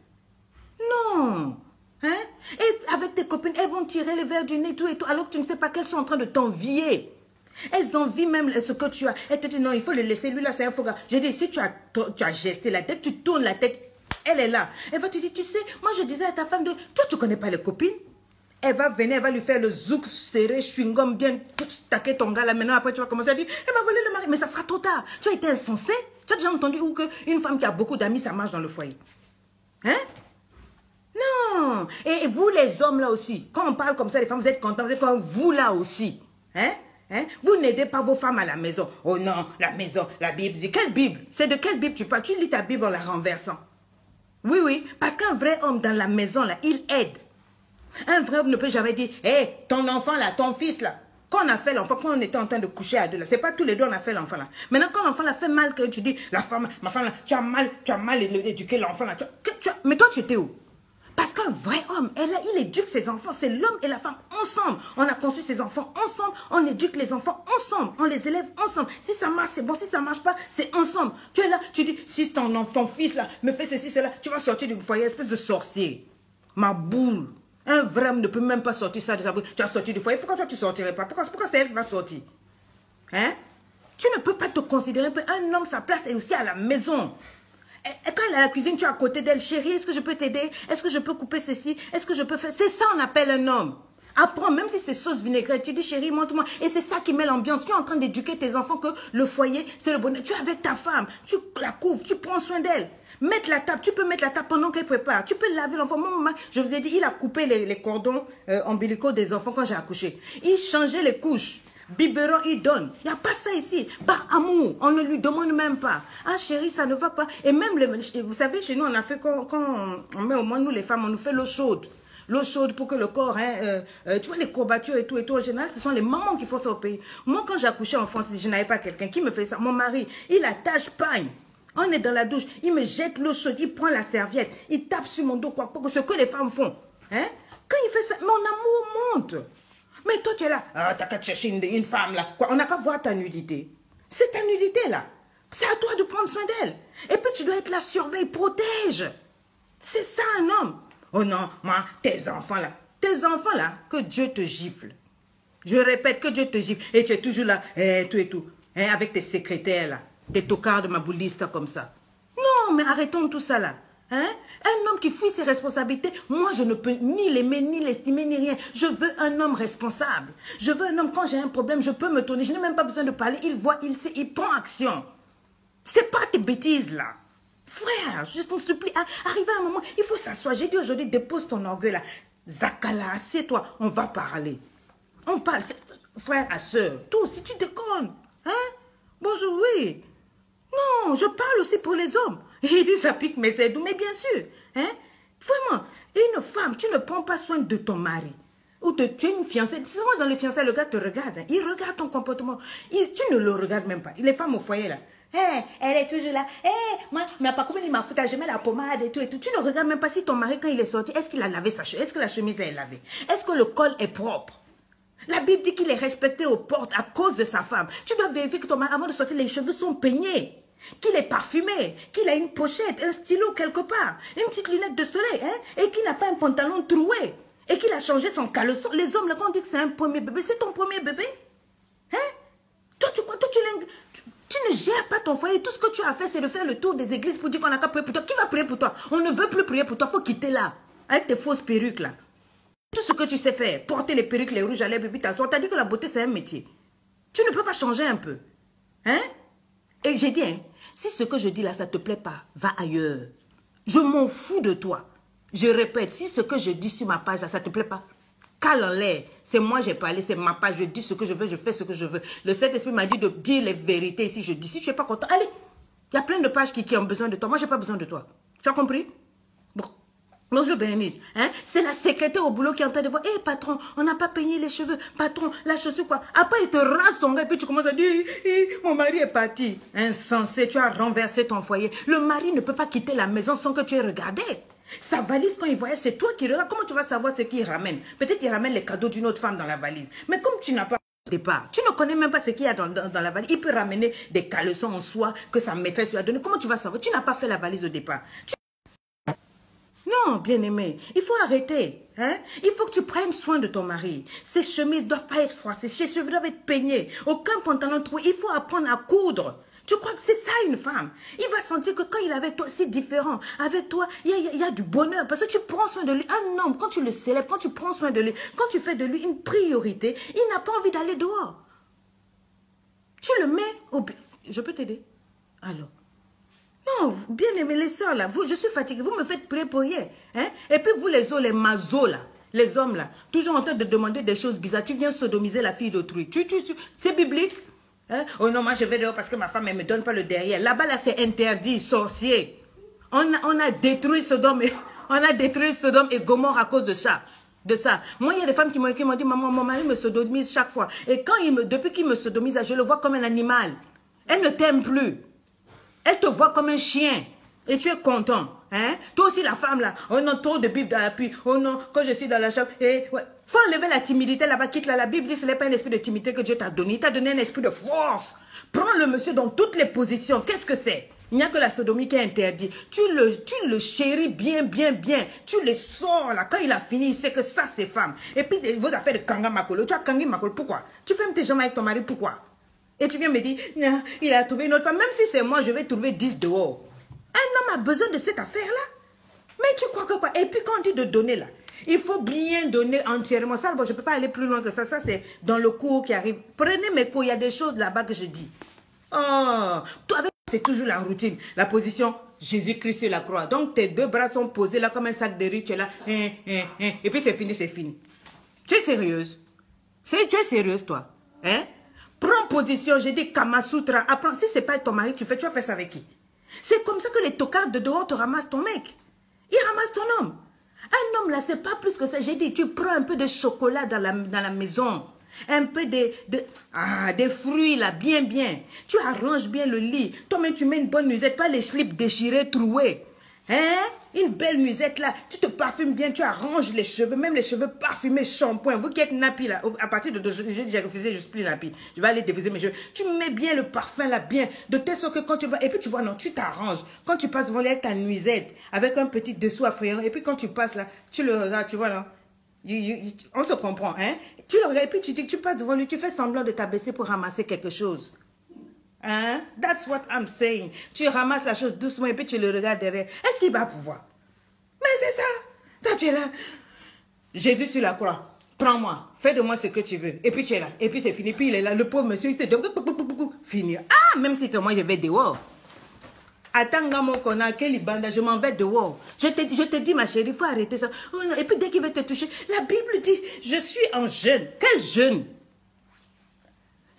Non. Hein? Et avec tes copines, elles vont tirer les verres du nez, tout et tout, alors que tu ne sais pas qu'elles sont en train de t'envier. Elles envient même ce que tu as. Elles te disent, non, il faut le laisser. Lui, là, c'est un faux gars. J'ai dit, si tu as gesté la tête, tu tournes la tête, elle est là. Elle va te dire, tu sais, moi, je disais à ta femme, toi, tu ne connais pas les copines. Elle va venir, elle va lui faire le zouk serré, chewing-gum, bien taquer ton gars là. Maintenant, après, tu vas commencer à dire, elle m'a volé le mari. Mais ça sera trop tard. Tu as été insensé. Tu as déjà entendu où qu'une femme qui a beaucoup d'amis, ça marche dans le foyer. Hein? Non. Et vous, les hommes, là aussi, quand on parle comme ça, les femmes, vous êtes contents, vous êtes comme vous, là aussi. Hein? Hein? Vous n'aidez pas vos femmes à la maison. Oh non, la maison, la Bible. De quelle Bible? C'est de quelle Bible tu parles? Tu lis ta Bible en la renversant. Oui, oui. Parce qu'un vrai homme dans la maison, là, il aide. Un vrai homme ne peut jamais dire, hé, ton enfant, là, ton fils, là. Quand on a fait l'enfant, quand on était en train de coucher à deux, là, c'est pas tous les deux on a fait l'enfant, là. Maintenant, quand l'enfant l'a fait mal, que tu dis, la femme, ma femme, là, tu as mal éduqué l'enfant, là. Mais toi, tu étais où? Parce qu'un vrai homme, il éduque ses enfants. C'est l'homme et la femme ensemble. On a conçu ses enfants ensemble. On éduque les enfants ensemble. On les élève ensemble. Si ça marche, c'est bon. Si ça marche pas, c'est ensemble. Tu es là, tu dis, si ton fils là me fait ceci, cela, tu vas sortir du foyer, espèce de sorcier. Ma boule. Un vrai homme ne peut même pas sortir ça de sa bouche. Tu as sorti du foyer. Pourquoi toi tu sortirais pas? Pourquoi c'est elle qui va sortir? Hein? Tu ne peux pas te considérer un homme, sa place est aussi à la maison. Quand elle est à la cuisine, tu es à côté d'elle. Chérie, est-ce que je peux t'aider? Est-ce que je peux couper ceci? Est-ce que je peux faire... C'est ça on appelle un homme. Apprends, même si c'est sauce vinaigrette, tu dis chérie, montre-moi. Et c'est ça qui met l'ambiance. Tu es en train d'éduquer tes enfants que le foyer, c'est le bonheur. Tu es avec ta femme, tu la couvres, tu prends soin d'elle. Mettre la table, tu peux mettre la table pendant qu'elle prépare. Tu peux laver l'enfant. Mon maman, je vous ai dit, il a coupé les cordons ombilicaux des enfants quand j'ai accouché. Il changeait les couches. Biberon, il donne. Il n'y a pas ça ici. Par amour, on ne lui demande même pas. Ah chérie, ça ne va pas. Et même, vous savez, chez nous, on a fait quand on met au monde, nous les femmes, on nous fait l'eau chaude. L'eau chaude pour que le corps, tu vois les courbatures et tout, en général, ce sont les mamans qui font ça au pays. Moi, quand j'accouchais en France, je n'avais pas quelqu'un qui me fait ça. Mon mari, il attache pagne. On est dans la douche, il me jette l'eau chaude, il prend la serviette, il tape sur mon dos, quoi, ce que les femmes font. Hein? Quand il fait ça, mon amour monte. Mais toi, tu es là, ah, t'as qu'à chercher une femme là. Quoi, on n'a qu'à voir ta nudité. C'est ta nudité là. C'est à toi de prendre soin d'elle. Et puis tu dois être là, surveille, protège. C'est ça un homme. Oh non, moi, tes enfants là, que Dieu te gifle. Je répète, que Dieu te gifle. Et tu es toujours là, tout et tout. Hein, avec tes secrétaires là, tes tocards de ma bouliste comme ça. Non, mais arrêtons tout ça là. Hein? Un homme qui fuit ses responsabilités, moi je ne peux ni l'aimer, ni l'estimer, ni rien. Je veux un homme responsable. Je veux un homme, quand j'ai un problème, je peux me tourner. Je n'ai même pas besoin de parler. Il voit, il sait, il prend action. C'est pas tes bêtises là. Frère, juste on se plie. Arrivé à un moment, il faut s'asseoir. J'ai dit aujourd'hui, dépose ton orgueil là. Zakala, assieds-toi, on va parler. On parle, frère à soeur. Toi aussi, tu déconnes. Hein? Bonjour, oui. Non, je parle aussi pour les hommes. Il dit, ça pique, mais c'est doux. Mais bien sûr, hein? Vraiment, une femme, tu ne prends pas soin de ton mari. Ou tu es une fiancée. Souvent, dans les fiançailles, le gars te regarde. Hein. Il regarde ton comportement. Tu ne le regardes même pas. Les femmes au foyer, là. Hey, elle est toujours là. Hey, moi, mais pas comme il m'a foutu, je mets la pommade et tout et tout. Tu ne regardes même pas si ton mari, quand il est sorti, est-ce qu'il a lavé sa chemise? Est-ce que la chemise est lavée? Est-ce que le col est propre? La Bible dit qu'il est respecté aux portes à cause de sa femme. Tu dois vérifier que ton mari, avant de sortir, les cheveux sont peignés. Qu'il est parfumé, qu'il a une pochette, un stylo quelque part, une petite lunette de soleil, hein, et qu'il n'a pas un pantalon troué, et qu'il a changé son caleçon. Les hommes, là, quand on dit que c'est un premier bébé, c'est ton premier bébé? Hein? Toi, tu ne gères pas ton foyer. Tout ce que tu as fait, c'est de faire le tour des églises pour dire qu'on n'a qu'à prier pour toi. Qui va prier pour toi? On ne veut plus prier pour toi. Il faut quitter là, avec tes fausses perruques là. Tout ce que tu sais faire, porter les perruques, les rouges à lèvres, et puis t'asseoir. T'as dit que la beauté, c'est un métier. Tu ne peux pas changer un peu. Hein? Et j'ai dit, hein, si ce que je dis là, ça ne te plaît pas, va ailleurs. Je m'en fous de toi. Je répète, si ce que je dis sur ma page là, ça ne te plaît pas, cale en l'air. C'est moi, j'ai parlé, c'est ma page, je dis ce que je veux, je fais ce que je veux. Le Saint-Esprit m'a dit de dire les vérités ici. Je dis, si tu n'es pas content, allez. Il y a plein de pages qui ont besoin de toi. Moi, je n'ai pas besoin de toi. Tu as compris? Bon. Bonjour Bérénice, hein? C'est la secrétaire au boulot qui est en train de voir. Hé patron, on n'a pas peigné les cheveux. Patron, la chaussure quoi. Après il te rase ton gars et puis tu commences à dire mon mari est parti. Insensé, tu as renversé ton foyer. Le mari ne peut pas quitter la maison sans que tu aies regardé. Sa valise quand il voyage, c'est toi qui regarde. Comment tu vas savoir ce qu'il ramène? Peut-être qu'il ramène les cadeaux d'une autre femme dans la valise. Mais comme tu n'as pas au départ, tu ne connais même pas ce qu'il y a dans la valise. Il peut ramener des caleçons en soie que sa maîtresse lui a donné. Comment tu vas savoir? Tu n'as pas fait la valise au départ. Non, bien-aimé, il faut arrêter. Hein? Il faut que tu prennes soin de ton mari. Ses chemises ne doivent pas être froissées, ses cheveux doivent être peignés. Aucun pantalon troué. Il faut apprendre à coudre. Tu crois que c'est ça une femme? Il va sentir que quand il est avec toi, c'est différent. Avec toi, il y a du bonheur parce que tu prends soin de lui. Un homme, quand tu le célèbres, quand tu prends soin de lui, quand tu fais de lui une priorité, il n'a pas envie d'aller dehors. Tu le mets au... Je peux t'aider? Alors. Non, bien aimé les soeurs là, je suis fatiguée, vous me faites prier pour rien. Hein? Et puis vous les mazos là, les hommes là, toujours en train de demander des choses bizarres. Tu viens sodomiser la fille d'autrui. C'est biblique. Hein? Oh non, moi je vais dehors parce que ma femme elle me donne pas le derrière. Là-bas là c'est interdit, sorcier. On a détruit Sodome et Gomorrhe à cause de ça. Moi, il y a des femmes qui m'ont dit, maman, mon mari me sodomise chaque fois. Et depuis qu'il me sodomise, je le vois comme un animal. Elle ne t'aime plus. Elle te voit comme un chien. Et tu es content. Hein? Toi aussi, la femme, là. Oh non, trop de Bible dans l'appui. Oh non, quand je suis dans la chambre. Ouais. Faut enlever la timidité là-bas. Quitte là. La Bible dit que ce n'est pas un esprit de timidité que Dieu t'a donné. Il t'a donné un esprit de force. Prends le monsieur dans toutes les positions. Qu'est-ce que c'est? Il n'y a que la sodomie qui est interdite. Tu le chéris bien, bien, bien. Tu le sors là. Quand il a fini, il sait que ça, c'est femme. Et puis, vos affaires de Kanga Makolo. Tu as Kanga Makolo. Pourquoi? Tu fermes tes jambes avec ton mari. Pourquoi? Et tu viens me dire, il a trouvé une autre femme. Même si c'est moi, je vais trouver 10 dehors. Un homme a besoin de cette affaire-là. Mais tu crois que quoi? Et puis quand on dit de donner là, il faut bien donner entièrement. Ça, bon, je ne peux pas aller plus loin que ça. Ça, c'est dans le cours qui arrive. Prenez mes cours, il y a des choses là-bas que je dis. Oh, toi, c'est toujours la routine. La position, Jésus-Christ sur la croix. Donc, tes deux bras sont posés là comme un sac de riz. Tu es là. Et puis, c'est fini, c'est fini. Tu es sérieuse? Tu es sérieuse, toi? Hein? Prends position, j'ai dit Kamasutra. Apprends. Si ce n'est pas ton mari, tu vas faire ça avec qui? C'est comme ça que les tocards de dehors te ramassent ton mec. Ils ramassent ton homme. Un homme là, c'est pas plus que ça. J'ai dit, tu prends un peu de chocolat dans la maison. Un peu des fruits là, bien. Tu arranges bien le lit. Toi-même, tu mets une bonne nuisette, pas les slips déchirés, troués. Hein? Une belle nuisette là. Tu te parfumes bien, tu arranges les cheveux, même les cheveux parfumés, shampoing. Vous qui êtes nappy là, à partir de jeudi, j'ai refusé, je suis plus nappy. Je vais aller déviser mes cheveux. Tu mets bien le parfum là, bien. De telle sorte que quand tu vas. Et puis tu vois, non, tu t'arranges. Quand tu passes devant lui avec ta nuisette, avec un petit dessous affrayant, et puis quand tu passes là, tu le regardes, tu vois là. On se comprend, hein? Tu le regardes, et puis tu dis que tu passes devant lui, tu fais semblant de t'abaisser pour ramasser quelque chose. Hein? That's what I'm saying. Tu ramasses la chose doucement et puis tu le regardes derrière. Est-ce qu'il va pouvoir? Mais c'est ça. Toi, tu es là. Jésus sur la croix. Prends-moi. Fais de moi ce que tu veux. Et puis tu es là. Et puis c'est fini. Puis il est là. Le pauvre monsieur, il se dit fini. Ah, même si que moi je vais dehors. Attends, mon connard, quel banda, je m'en vais dehors. Je te dis, ma chérie, il faut arrêter ça. Oh, non. Et puis dès qu'il veut te toucher, la Bible dit, je suis en jeûne. Quel jeûne?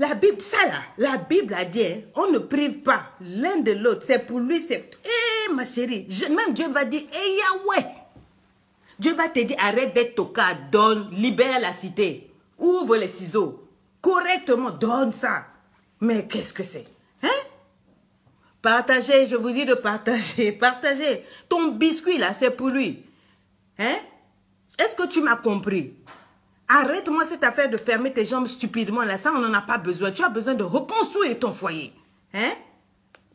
La Bible, ça là, la Bible a dit, hein, on ne prive pas l'un de l'autre. C'est pour lui, c'est... Eh, ma chérie, même Dieu va dire, eh, Yahweh. Dieu va te dire, arrête d'être tocard, donne, libère la cité. Ouvre les ciseaux. Correctement, donne ça. Mais qu'est-ce que c'est? Hein? Partagez, je vous dis de partager. Partagez. Ton biscuit là, c'est pour lui. Hein? Est-ce que tu m'as compris? Arrête-moi cette affaire de fermer tes jambes stupidement là. Ça, on n'en a pas besoin. Tu as besoin de reconstruire ton foyer. Hein?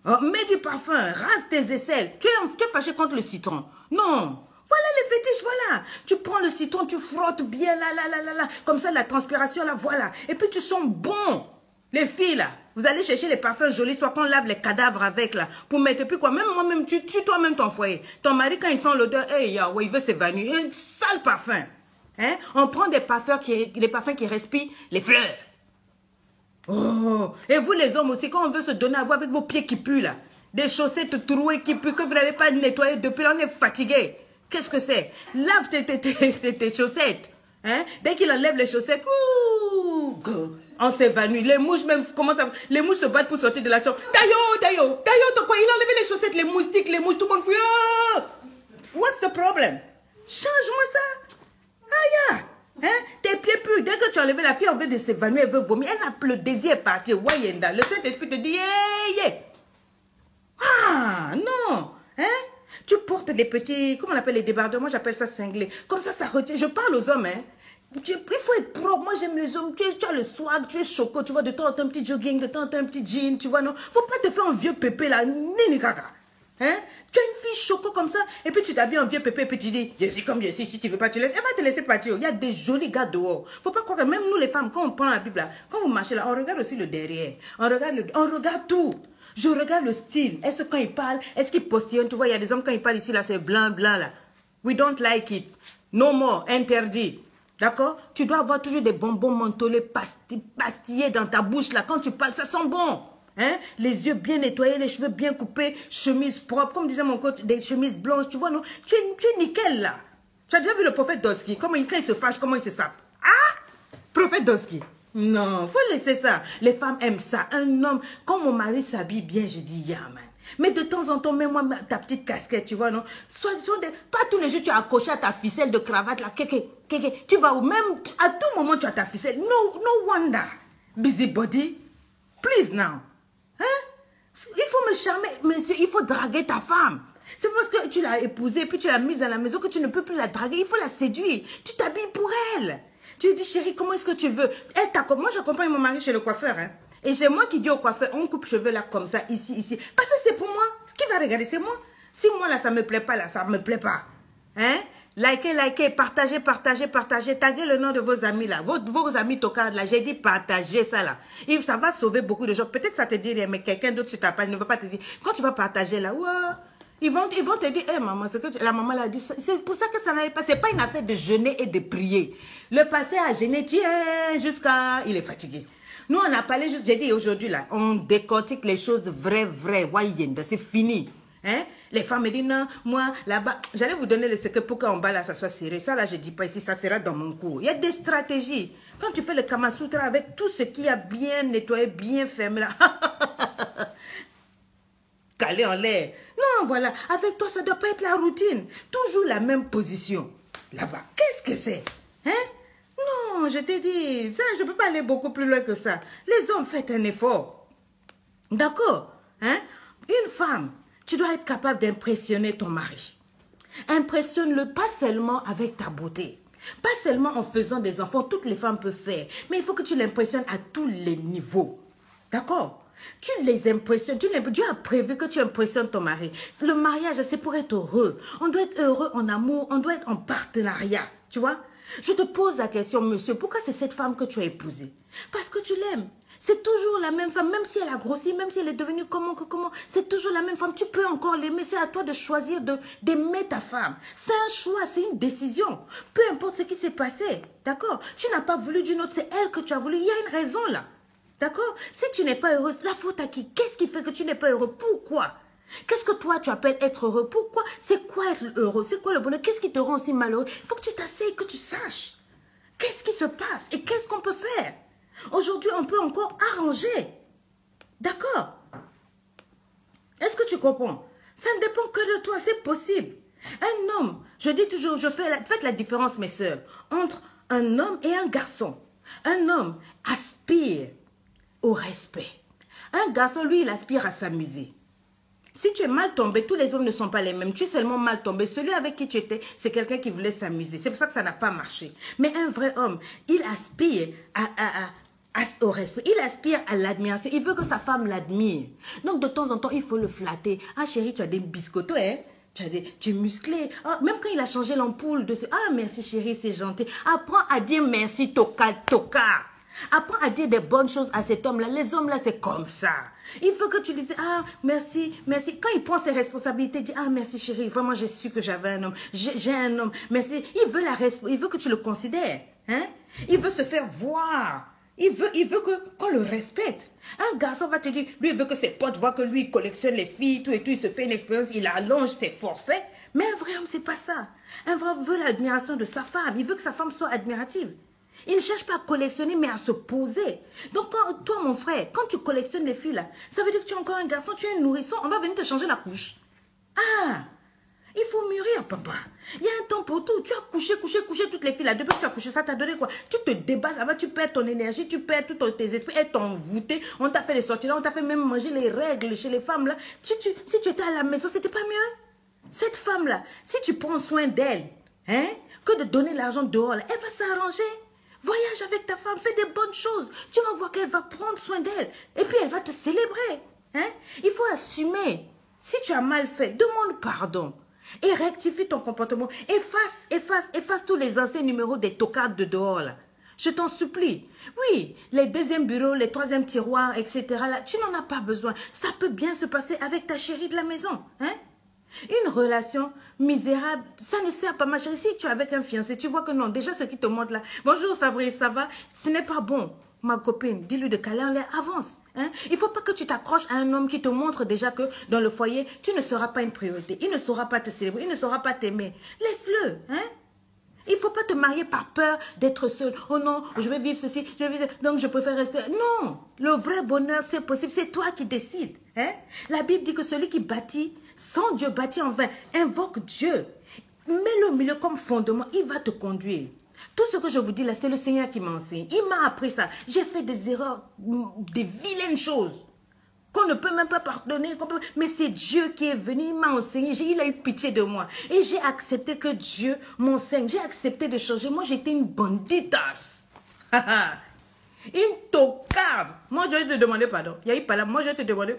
Oh, mets du parfum, rase tes aisselles. Tu es fâché contre le citron. Non. Voilà les fétiches, voilà. Tu prends le citron, tu frottes bien là. Comme ça, la transpiration là, voilà. Et puis tu sens bon. Les filles là, vous allez chercher les parfums jolis, soit qu'on lave les cadavres avec là. Pour mettre, puis quoi, même moi-même, tu tues toi-même ton foyer. Ton mari, quand il sent l'odeur, hey, Yahweh, il veut s'évanouir. Un sale parfum. Hein? On prend des parfums qui respirent les fleurs. Oh, et vous les hommes aussi, quand on veut se donner à vous avec vos pieds qui puent là, des chaussettes trouées qui puent, que vous n'avez pas nettoyées depuis, là on est fatigué. Qu'est-ce que c'est? Lave tes chaussettes. Hein? Dès qu'il enlève les chaussettes, on s'évanouit. Les mouches même commencent à... Les mouches se battent pour sortir de la chambre. Tayo, quoi? Il a enlevé les chaussettes, les moustiques, les mouches, tout le monde fuit. Oh! What's the problem? Change-moi ça. Aïe, hein? Tes pieds puent. Dès que tu as enlevé la fille, elle veut s'évanouir, elle veut vomir. Elle a le désir est parti. Wayenda. Le Saint-Esprit te dit, yeah. Ah, non. Hein? Tu portes des petits, comment on appelle les débardeurs? Moi, j'appelle ça cinglé. Comme ça retient. Je parle aux hommes, hein? Il faut être propre. Moi, j'aime les hommes. Tu as le swag, tu es choco. Tu vois, de temps en temps, un petit jogging, de temps en temps, un petit jean. Tu vois, non? Faut pas te faire un vieux pépé, là. Nini caca. Hein? Tu as une fille choco comme ça, et puis tu t'habilles en vieux pépé, et puis tu dis, je suis comme je suis, si tu veux pas, tu laisses. Elle va te laisser partir. Il y a des jolis gars dehors. Faut pas croire que même nous, les femmes, quand on prend la Bible, là, quand vous marchez là, on regarde aussi le derrière. On regarde tout. Je regarde le style. Est-ce que quand il parle, est-ce qu'il postillonne? Tu vois, il y a des hommes, quand ils parlent ici, là, c'est blanc, là. We don't like it. No more. Interdit. D'accord? Tu dois avoir toujours des bonbons mentholés pastillés dans ta bouche, là. Quand tu parles, ça sent bon. Hein? Les yeux bien nettoyés, les cheveux bien coupés, chemise propre. Comme disait mon coach, des chemises blanches. Tu vois, non? Tu es nickel, là. Tu as déjà vu le prophète Doski? Quand il se fâche, comment il se sape? Ah! Prophète Doski. Non, faut laisser ça. Les femmes aiment ça. Un homme, quand mon mari s'habille bien, je dis, yeah, man. Mais de temps en temps, mets-moi ta petite casquette, tu vois, non? Pas tous les jours, tu as accroché à ta ficelle de cravate, là. Tu vas où? Même, à tout moment, tu as ta ficelle. No wonder. Busybody. Please now. Hein? Il faut me charmer, monsieur, il faut draguer ta femme. C'est parce que tu l'as épousée, puis tu l'as mise à la maison que tu ne peux plus la draguer. Il faut la séduire. Tu t'habilles pour elle. Tu lui dis, chérie, comment est-ce que tu veux? Moi, j'accompagne mon mari chez le coiffeur. Hein? Et c'est moi qui dis au coiffeur, on coupe cheveux là, comme ça, ici. Parce que c'est pour moi. Qui va regarder? C'est moi. Si moi, là, ça ne me plaît pas, là, ça ne me plaît pas. Hein? Likez, partagez. Taguez le nom de vos amis, là. Vos amis tocards, là. J'ai dit partagez ça, là. Et ça va sauver beaucoup de gens. Peut-être ça te dit rien, mais quelqu'un d'autre sur ta page ne va pas te dire. Quand tu vas partager, là, wow, Ils vont te dire, hé maman, ce que la maman l'a dit, c'est pour ça que ça n'allait pas. C'est pas une affaire de jeûner et de prier. Le pasteur a jeûné, tiens, jusqu'à... Il est fatigué. Nous, on a parlé juste, j'ai dit aujourd'hui, là, on décortique les choses vraies, c'est fini. Hein? Les femmes me disent, non, moi, là-bas, j'allais vous donner le secret pour qu'en bas, là, ça soit serré. Ça, là, je dis pas ici, ça sera dans mon cours. Il y a des stratégies. Quand tu fais le Kama Sutra avec tout ce qui a bien nettoyé, bien fermé, là, calé en l'air. Non, voilà, avec toi, ça ne doit pas être la routine. Toujours la même position. Là-bas, qu'est-ce que c'est? Hein? Non, je t'ai dit, ça, je ne peux pas aller beaucoup plus loin que ça. Les hommes, faites un effort. D'accord? Hein? Une femme, tu dois être capable d'impressionner ton mari. Impressionne-le pas seulement avec ta beauté. Pas seulement en faisant des enfants, toutes les femmes peuvent faire. Mais il faut que tu l'impressionnes à tous les niveaux. D'accord? Tu les impressionnes, Dieu a prévu que tu impressionnes ton mari. Le mariage, c'est pour être heureux. On doit être heureux en amour, on doit être en partenariat. Tu vois? Je te pose la question, monsieur, pourquoi c'est cette femme que tu as épousée? Parce que tu l'aimes. C'est toujours la même femme, même si elle a grossi, même si elle est devenue comment, c'est toujours la même femme. Tu peux encore l'aimer, c'est à toi de choisir d'aimer ta femme. C'est un choix, c'est une décision. Peu importe ce qui s'est passé, d'accord? Tu n'as pas voulu d'une autre, c'est elle que tu as voulu. Il y a une raison là, d'accord? Si tu n'es pas heureuse, la faute à qui? Qu'est-ce qui fait que tu n'es pas heureux? Pourquoi? Qu'est-ce que toi tu appelles être heureux? Pourquoi? C'est quoi être heureux? C'est quoi le bonheur? Qu'est-ce qui te rend si malheureux? Il faut que tu t'asseyes, que tu saches. Qu'est-ce qui se passe et qu'est-ce qu'on peut faire? Aujourd'hui, on peut encore arranger. D'accord? Est-ce que tu comprends? Ça ne dépend que de toi, c'est possible. Un homme, je dis toujours, faites la différence, mes sœurs, entre un homme et un garçon. Un homme aspire au respect. Un garçon, lui, il aspire à s'amuser. Si tu es mal tombé, tous les hommes ne sont pas les mêmes. Tu es seulement mal tombé. Celui avec qui tu étais, c'est quelqu'un qui voulait s'amuser. C'est pour ça que ça n'a pas marché. Mais un vrai homme, il aspire au respect. Il aspire à l'admiration. Il veut que sa femme l'admire. Donc, de temps en temps, il faut le flatter. Ah, chérie, tu as des biscottos, hein? Tu es musclé. Ah, même quand il a changé l'ampoule de... Ah, merci, chérie, c'est gentil. Apprends à dire merci, toka. Apprends à dire des bonnes choses à cet homme-là. Les hommes-là, c'est comme ça. Il faut que tu lui dises, ah, merci. Quand il prend ses responsabilités, il dit, ah, merci chérie, vraiment, j'ai su que j'avais un homme. J'ai un homme, merci. Il veut que tu le considères. Hein? Il veut se faire voir. Il veut qu'on le respecte. Un garçon va te dire, lui, il veut que ses potes voient que lui, il collectionne les filles, tout et tout, il se fait une expérience, il allonge ses forfaits. Mais un vrai homme, c'est pas ça. Un vrai homme veut l'admiration de sa femme. Il veut que sa femme soit admirative. Il ne cherche pas à collectionner, mais à se poser. Donc, toi, mon frère, quand tu collectionnes les filles, là, ça veut dire que tu es encore un garçon, tu es un nourrisson, on va venir te changer la couche. Ah, il faut mûrir, papa. Il y a un temps pour tout. Tu as couché toutes les filles, là. Depuis que tu as couché, ça t'a donné quoi? Tu te débats là-bas, tu perds ton énergie, tu perds tous tes esprits, elles t'ont envoûté, on t'a fait les sorties là, on t'a fait même manger les règles chez les femmes, là. Si tu étais à la maison, c'était pas mieux? Cette femme-là, si tu prends soin d'elle, hein, que de donner l'argent dehors, là, elle va s'arranger. Voyage avec ta femme, fais des bonnes choses. Tu vas voir qu'elle va prendre soin d'elle. Et puis, elle va te célébrer. Hein? Il faut assumer. Si tu as mal fait, demande pardon. Et rectifie ton comportement. Efface tous les anciens numéros des tocards de dehors. Là. Je t'en supplie. Oui, les deuxièmes bureaux, les troisièmes tiroirs, etc. Là, tu n'en as pas besoin. Ça peut bien se passer avec ta chérie de la maison. Hein? Une relation misérable, ça ne sert pas, ma chérie. Si tu es avec un fiancé, tu vois que non, déjà ce qui te montre là, bonjour Fabrice, ça va? Ce n'est pas bon, ma copine, dis-lui de caler en l'air, avance. Hein? Il ne faut pas que tu t'accroches à un homme qui te montre déjà que dans le foyer, tu ne seras pas une priorité. Il ne saura pas te célébrer, il ne saura pas t'aimer. Laisse-le, hein? Il ne faut pas te marier par peur d'être seul. Oh non, je vais vivre ceci, je vais vivre ceci, donc je préfère rester. Non, le vrai bonheur, c'est possible. C'est toi qui décides. Hein? La Bible dit que celui qui bâtit, sans Dieu bâtit en vain, invoque Dieu. Mets-le au milieu comme fondement, il va te conduire. Tout ce que je vous dis là, c'est le Seigneur qui m'enseigne. Il m'a appris ça. J'ai fait des erreurs, des vilaines choses qu'on ne peut même pas pardonner. Mais c'est Dieu qui est venu, il m'a enseigné, il a eu pitié de moi. Et j'ai accepté que Dieu m'enseigne. J'ai accepté de changer. Moi, j'étais une banditasse. Une tocarde. Moi, je vais te demander pardon. Il y a eu pas là. Moi, je vais te demander.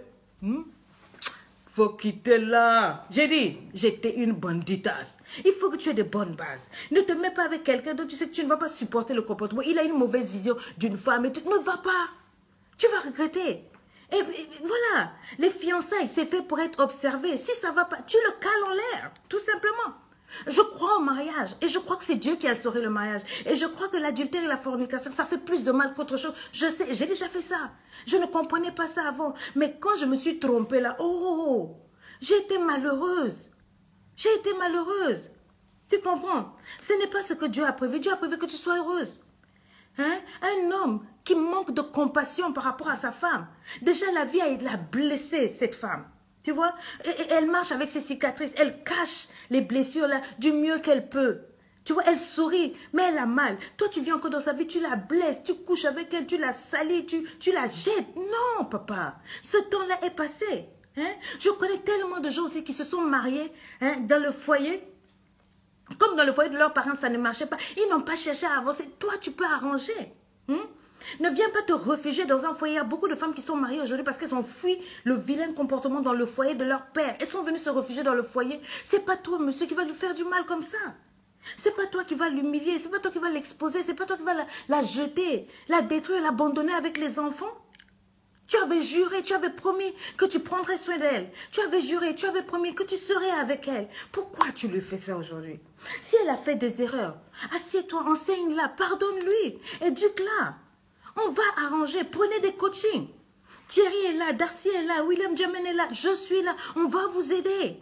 Faut quitter là. J'ai dit, j'étais une banditasse. Il faut que tu aies de bonnes bases. Ne te mets pas avec quelqu'un dont tu sais que tu ne vas pas supporter le comportement. Il a une mauvaise vision d'une femme et tu ne vas pas. Tu vas regretter. Et voilà, les fiançailles, c'est fait pour être observé. Si ça va pas, tu le cales en l'air, tout simplement. Je crois au mariage et je crois que c'est Dieu qui a instauré le mariage. Et je crois que l'adultère et la fornication, ça fait plus de mal qu'autre chose. Je sais, j'ai déjà fait ça. Je ne comprenais pas ça avant. Mais quand je me suis trompée là, j'ai été malheureuse. J'ai été malheureuse. Tu comprends? Ce n'est pas ce que Dieu a prévu. Dieu a prévu que tu sois heureuse. Hein? Un homme qui manque de compassion par rapport à sa femme. Déjà, la vie l'a blessé, cette femme. Tu vois? Et elle marche avec ses cicatrices. Elle cache les blessures là du mieux qu'elle peut. Tu vois, elle sourit, mais elle a mal. Toi, tu viens encore dans sa vie, tu la blesses, tu couches avec elle, tu la salis, tu la jettes. Non, papa. Ce temps-là est passé. Hein? Je connais tellement de gens aussi qui se sont mariés, hein, dans le foyer. Comme dans le foyer de leurs parents, ça ne marchait pas. Ils n'ont pas cherché à avancer. Toi, tu peux arranger. Ne viens pas te réfugier dans un foyer. Il y a beaucoup de femmes qui sont mariées aujourd'hui parce qu'elles ont fui le vilain comportement dans le foyer de leur père. Elles sont venues se réfugier dans le foyer. C'est pas toi, monsieur, qui va lui faire du mal comme ça. C'est pas toi qui va l'humilier. C'est pas toi qui va l'exposer. C'est pas toi qui va la jeter, la détruire, l'abandonner avec les enfants. Tu avais juré, tu avais promis que tu prendrais soin d'elle. Tu avais juré, tu avais promis que tu serais avec elle. Pourquoi tu lui fais ça aujourd'hui? Si elle a fait des erreurs, assieds-toi, enseigne-la, pardonne-lui, éduque-la. On va arranger, prenez des coachings. Thierry est là, Darcy est là, William Jamen est là, je suis là, on va vous aider.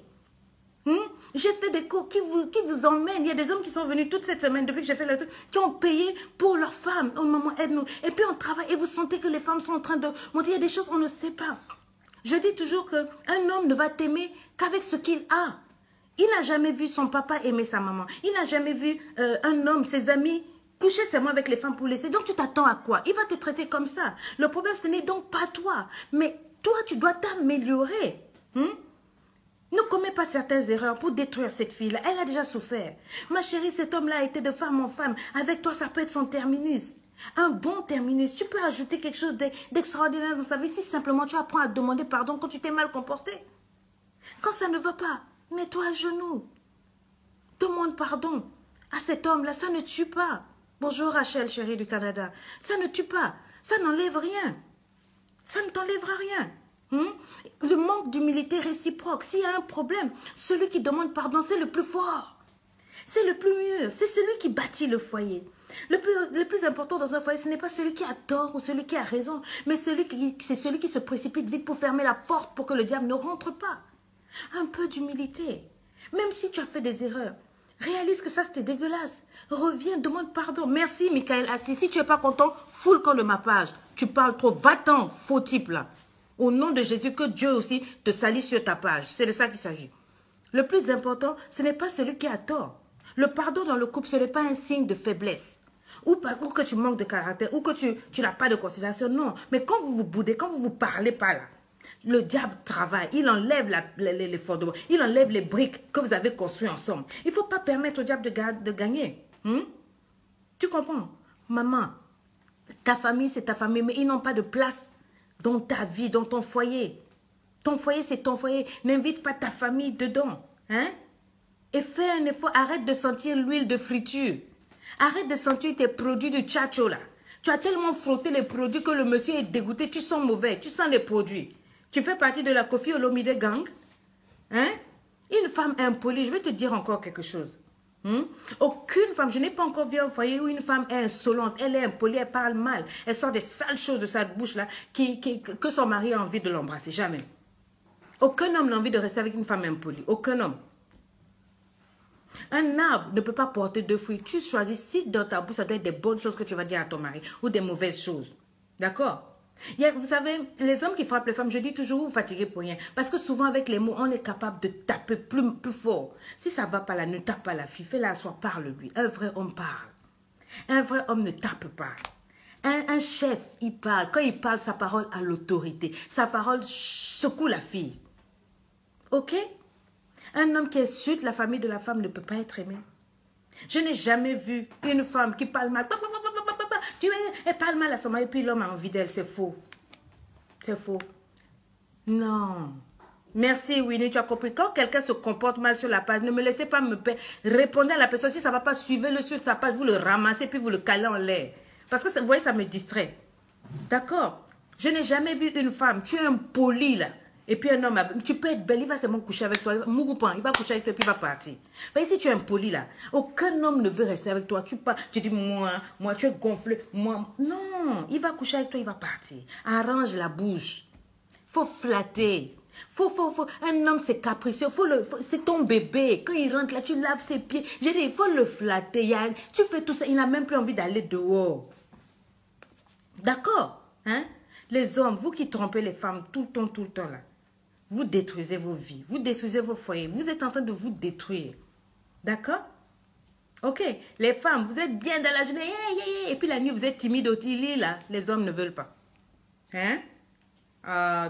J'ai fait des cours qui vous emmènent. Il y a des hommes qui sont venus toute cette semaine, depuis que j'ai fait le truc, qui ont payé pour leurs femmes. Au moment, aide-nous. Et puis on travaille et vous sentez que les femmes sont en train de monter. Il y a des choses qu'on ne sait pas. Je dis toujours qu'un homme ne va t'aimer qu'avec ce qu'il a. Il n'a jamais vu son papa aimer sa maman. Il n'a jamais vu un homme, ses amis, coucher seulement avec les femmes pour laisser. Donc tu t'attends à quoi? Il va te traiter comme ça. Le problème, ce n'est donc pas toi. Mais toi, tu dois t'améliorer. Ne commets pas certaines erreurs pour détruire cette fille-là. Elle a déjà souffert. Ma chérie, cet homme-là a été de femme en femme. Avec toi, ça peut être son terminus. Un bon terminus. Tu peux ajouter quelque chose d'extraordinaire dans sa vie si simplement tu apprends à demander pardon quand tu t'es mal comporté. Quand ça ne va pas, mets-toi à genoux. Demande pardon à cet homme-là. Ça ne tue pas. Bonjour Rachel, chérie du Canada. Ça ne tue pas. Ça n'enlève rien. Ça ne t'enlèvera rien. Le manque d'humilité réciproque. S'il y a un problème, celui qui demande pardon, c'est le plus fort. C'est le plus mieux. C'est celui qui bâtit le foyer. Le plus important dans un foyer, ce n'est pas celui qui a tort ou celui qui a raison, mais c'est celui qui se précipite vite pour fermer la porte pour que le diable ne rentre pas. Un peu d'humilité. Même si tu as fait des erreurs, réalise que ça c'était dégueulasse. Reviens, demande pardon. Merci Michael Assis. Si tu n'es pas content, fous le camp de ma page. Tu parles trop. Va-t'en, faux type là. Au nom de Jésus, que Dieu aussi te salisse sur ta page. C'est de ça qu'il s'agit. Le plus important, ce n'est pas celui qui a tort. Le pardon dans le couple, ce n'est pas un signe de faiblesse. Ou que tu manques de caractère, ou que tu n'as pas de considération. Non, mais quand vous vous boudez, quand vous ne vous parlez pas là, le diable travaille. Il enlève les fondements. Il enlève les briques que vous avez construites ensemble. Il ne faut pas permettre au diable de gagner. Tu comprends? Maman, ta famille, c'est ta famille, mais ils n'ont pas de place dans ta vie, dans ton foyer. Ton foyer, c'est ton foyer. N'invite pas ta famille dedans. Et fais un effort. Arrête de sentir l'huile de friture. Arrête de sentir tes produits de tchatcho là. Tu as tellement frotté les produits que le monsieur est dégoûté. Tu sens mauvais. Tu sens les produits. Tu fais partie de la Kofi Olomide gang. Une femme impolie, je vais te dire encore quelque chose. Aucune femme, je n'ai pas encore vu un foyer où une femme est insolente, elle est impolie, elle parle mal, elle sort des sales choses de sa bouche là, que son mari a envie de l'embrasser, jamais. Aucun homme n'a envie de rester avec une femme impolie, aucun homme. Un arbre ne peut pas porter deux fruits. Tu choisis si dans ta bouche ça doit être des bonnes choses que tu vas dire à ton mari ou des mauvaises choses. D'accord? Vous savez, les hommes qui frappent les femmes, je dis toujours, vous vous fatiguez pour rien. Parce que souvent, avec les mots, on est capable de taper plus fort. Si ça ne va pas là, ne tape pas la fille. Fais-la asseoir, parle-lui. Un vrai homme parle. Un vrai homme ne tape pas. Un chef, il parle. Quand il parle, sa parole a l'autorité. Sa parole secoue la fille. Ok? Un homme qui insulte la famille de la femme ne peut pas être aimé. Je n'ai jamais vu une femme qui parle mal. Elle parle mal à son mari et puis l'homme a envie d'elle. C'est faux. C'est faux. Non. Merci Winnie, tu as compris. Quand quelqu'un se comporte mal sur la page, ne me laissez pas me répondre à la personne. Si ça ne va pas, suivez-le sur sa page, vous le ramassez puis vous le calez en l'air. Parce que vous voyez, ça me distrait. D'accord? Je n'ai jamais vu une femme, tu es impoli là. Et puis un homme, tu peux être belle, il va seulement coucher avec toi. Mougoupan, il va coucher avec toi et puis il va partir. Mais si tu es impoli là, aucun homme ne veut rester avec toi. Tu dis, moi, tu es gonflé. Moi, non, il va coucher avec toi, il va partir. Arrange la bouche. Faut flatter. Un homme, c'est capricieux. C'est ton bébé. Quand il rentre là, tu laves ses pieds. J'ai dit, il faut le flatter. Tu fais tout ça, il n'a même plus envie d'aller dehors. D'accord? Hein? Les hommes, vous qui trompez les femmes tout le temps là, vous détruisez vos vies, vous détruisez vos foyers, vous êtes en train de vous détruire. D'accord? Ok, les femmes, vous êtes bien dans la journée, et puis la nuit, vous êtes timide au lit là, les hommes ne veulent pas. Hein?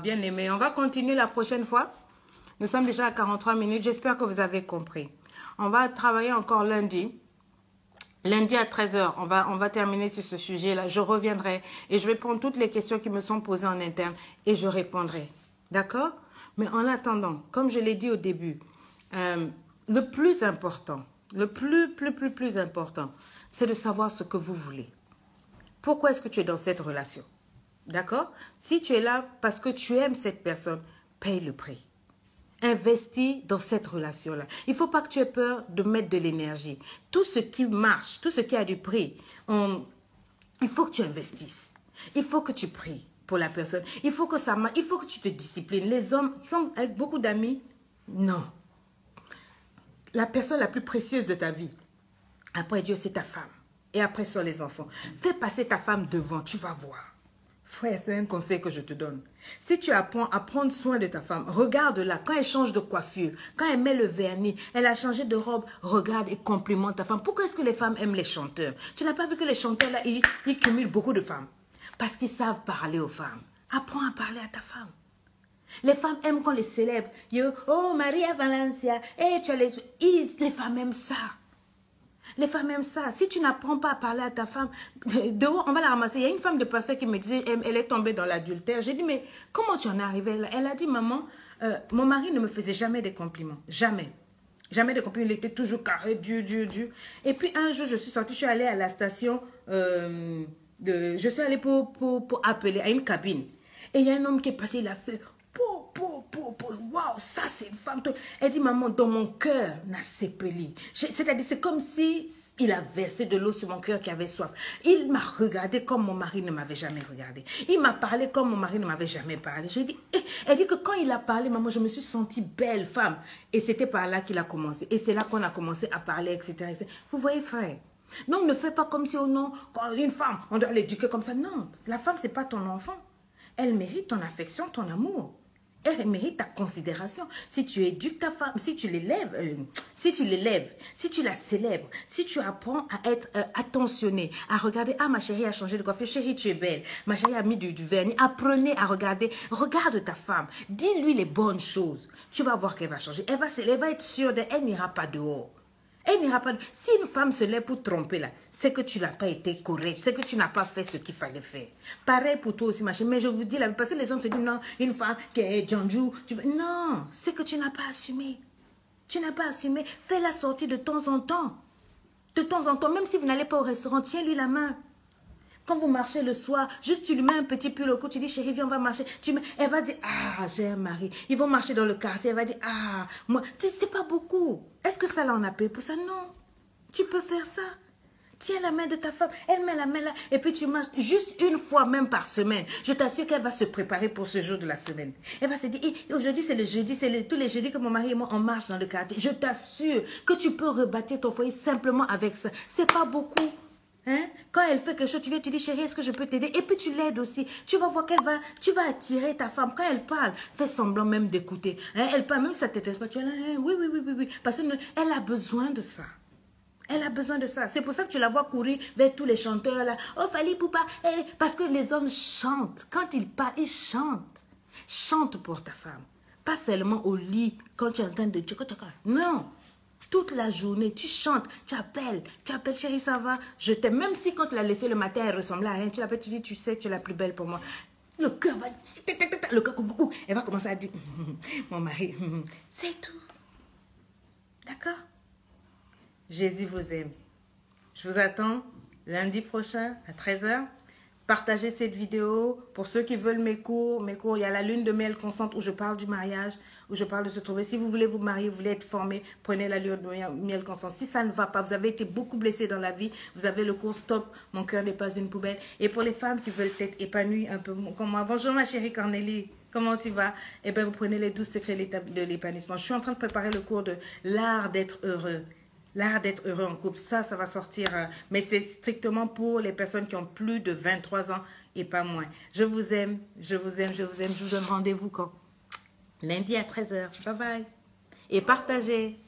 Bien aimé, on va continuer la prochaine fois. Nous sommes déjà à 43 minutes, j'espère que vous avez compris. On va travailler encore lundi. Lundi à 13 h, on va terminer sur ce sujet-là. Je reviendrai et je vais prendre toutes les questions qui me sont posées en interne et je répondrai. D'accord? Mais en attendant, comme je l'ai dit au début, le plus important, le plus important, c'est de savoir ce que vous voulez. Pourquoi est-ce que tu es dans cette relation? D'accord? Si tu es là parce que tu aimes cette personne, paye le prix. Investis dans cette relation-là. Il ne faut pas que tu aies peur de mettre de l'énergie. Tout ce qui marche, tout ce qui a du prix, il faut que tu investisses. Il faut que tu pries pour la personne. Il faut que ça marche. Il faut que tu te disciplines. Les hommes qui sont avec beaucoup d'amis, non. La personne la plus précieuse de ta vie, après Dieu, c'est ta femme. Et après, ce sont les enfants. Fais passer ta femme devant, tu vas voir. Frère, c'est un conseil que je te donne. Si tu apprends à prendre soin de ta femme, regarde-la. Quand elle change de coiffure, quand elle met le vernis, elle a changé de robe, regarde et complimente ta femme. Pourquoi est-ce que les femmes aiment les chanteurs? Tu n'as pas vu que les chanteurs, là, ils cumulent beaucoup de femmes? Parce qu'ils savent parler aux femmes. Apprends à parler à ta femme. Les femmes aiment qu'on les célèbre. Oh, Maria Valencia. Les femmes aiment ça. Les femmes aiment ça. Si tu n'apprends pas à parler à ta femme, dehors, on va la ramasser. Il y a une femme de pasteur qui me disait, elle est tombée dans l'adultère. J'ai dit, mais comment tu en es arrivée là? Elle a dit, maman, mon mari ne me faisait jamais des compliments. Jamais. Jamais de compliments. Il était toujours carré, dur. Et puis un jour, je suis sortie, je suis allée à la station, je suis allée pour appeler à une cabine. Et il y a un homme qui est passé, il a fait... Waouh, ça c'est une femme. Elle dit, maman, dans mon cœur, n'a sépelé. C'est-à-dire, c'est comme si il a versé de l'eau sur mon cœur qui avait soif. Il m'a regardé comme mon mari ne m'avait jamais regardé. Il m'a parlé comme mon mari ne m'avait jamais parlé. J'ai dit, elle dit que quand il a parlé, maman, je me suis sentie belle femme. Et c'était par là qu'il a commencé. Et c'est là qu'on a commencé à parler, etc. Vous voyez, frère? Donc, ne fais pas comme si, oh non, quand une femme, on doit l'éduquer comme ça. Non, la femme, c'est pas ton enfant. Elle mérite ton affection, ton amour. Elle mérite ta considération. Si tu éduques ta femme, si tu l'élèves, si tu la célèbres, si tu apprends à être attentionné, à regarder, ah ma chérie a changé de coiffure, chérie tu es belle, ma chérie a mis du vernis, apprenez à regarder, regarde ta femme, dis-lui les bonnes choses, tu vas voir qu'elle va changer, elle va être sûre d'elle, elle n'ira pas dehors. Elle n'ira pas. Si une femme se lève pour tromper là, c'est que tu n'as pas été correct, c'est que tu n'as pas fait ce qu'il fallait faire. Pareil pour toi aussi, machin. Mais je vous dis là, parce que les hommes se disent non, une femme qui est Janjou, non, c'est que tu n'as pas assumé. Tu n'as pas assumé. Fais-la sortir de temps en temps. De temps en temps, même si vous n'allez pas au restaurant, tiens-lui la main. Quand vous marchez le soir, juste tu lui mets un petit pull au cou, tu dis chérie viens on va marcher. Elle va dire ah j'ai un mari. Ils vont marcher dans le quartier, elle va dire ah moi, tu sais pas beaucoup. Est-ce que ça là on a payé pour ça? Non. Tu peux faire ça. Tiens la main de ta femme, elle met la main là et puis tu marches juste une fois même par semaine. Je t'assure qu'elle va se préparer pour ce jour de la semaine. Elle va se dire aujourd'hui c'est le jeudi, tous les jeudis que mon mari et moi on marche dans le quartier. Je t'assure que tu peux rebâtir ton foyer simplement avec ça. C'est pas beaucoup. Hein? Quand elle fait quelque chose, tu viens, tu dis chérie, est-ce que je peux t'aider? Et puis tu l'aides aussi. Tu vas voir tu vas attirer ta femme. Quand elle parle, fais semblant même d'écouter. Hein? Elle parle, même si ça ne t'intéresse pas, tu es là, hein? Oui. Parce qu'elle a besoin de ça. Elle a besoin de ça. C'est pour ça que tu la vois courir vers tous les chanteurs là. Oh, Fali Poupa. Parce que les hommes chantent. Quand ils parlent, ils chantent. Chante pour ta femme. Pas seulement au lit, quand tu es en train de... Non. Toute la journée, tu chantes, tu appelles, chérie, ça va, je t'aime. Même si quand tu l'as laissé le matin, elle ressemblait à rien, tu l'appelles, tu dis, tu sais que tu es la plus belle pour moi. Le cœur va... Elle va commencer à dire, mon mari, c'est tout. D'accord? Jésus vous aime. Je vous attends lundi prochain à 13 h. Partagez cette vidéo. Pour ceux qui veulent mes cours, il y a la lune de miel consciente où je parle du mariage, où je parle de se trouver. Si vous voulez vous marier, vous voulez être formé, prenez la lune de miel consciente. Si ça ne va pas, vous avez été beaucoup blessé dans la vie, vous avez le cours Stop, mon cœur n'est pas une poubelle. Et pour les femmes qui veulent être épanouies un peu comme moi, bonjour ma chérie Cornélie. Comment tu vas? Eh bien, vous prenez les 12 secrets de l'épanouissement. Je suis en train de préparer le cours de l'art d'être heureux. L'art d'être heureux en couple, ça va sortir. Mais c'est strictement pour les personnes qui ont plus de 23 ans et pas moins. Je vous aime, je vous aime, je vous aime. Je vous donne rendez-vous quand? Lundi à 13h. Bye bye. Et partagez.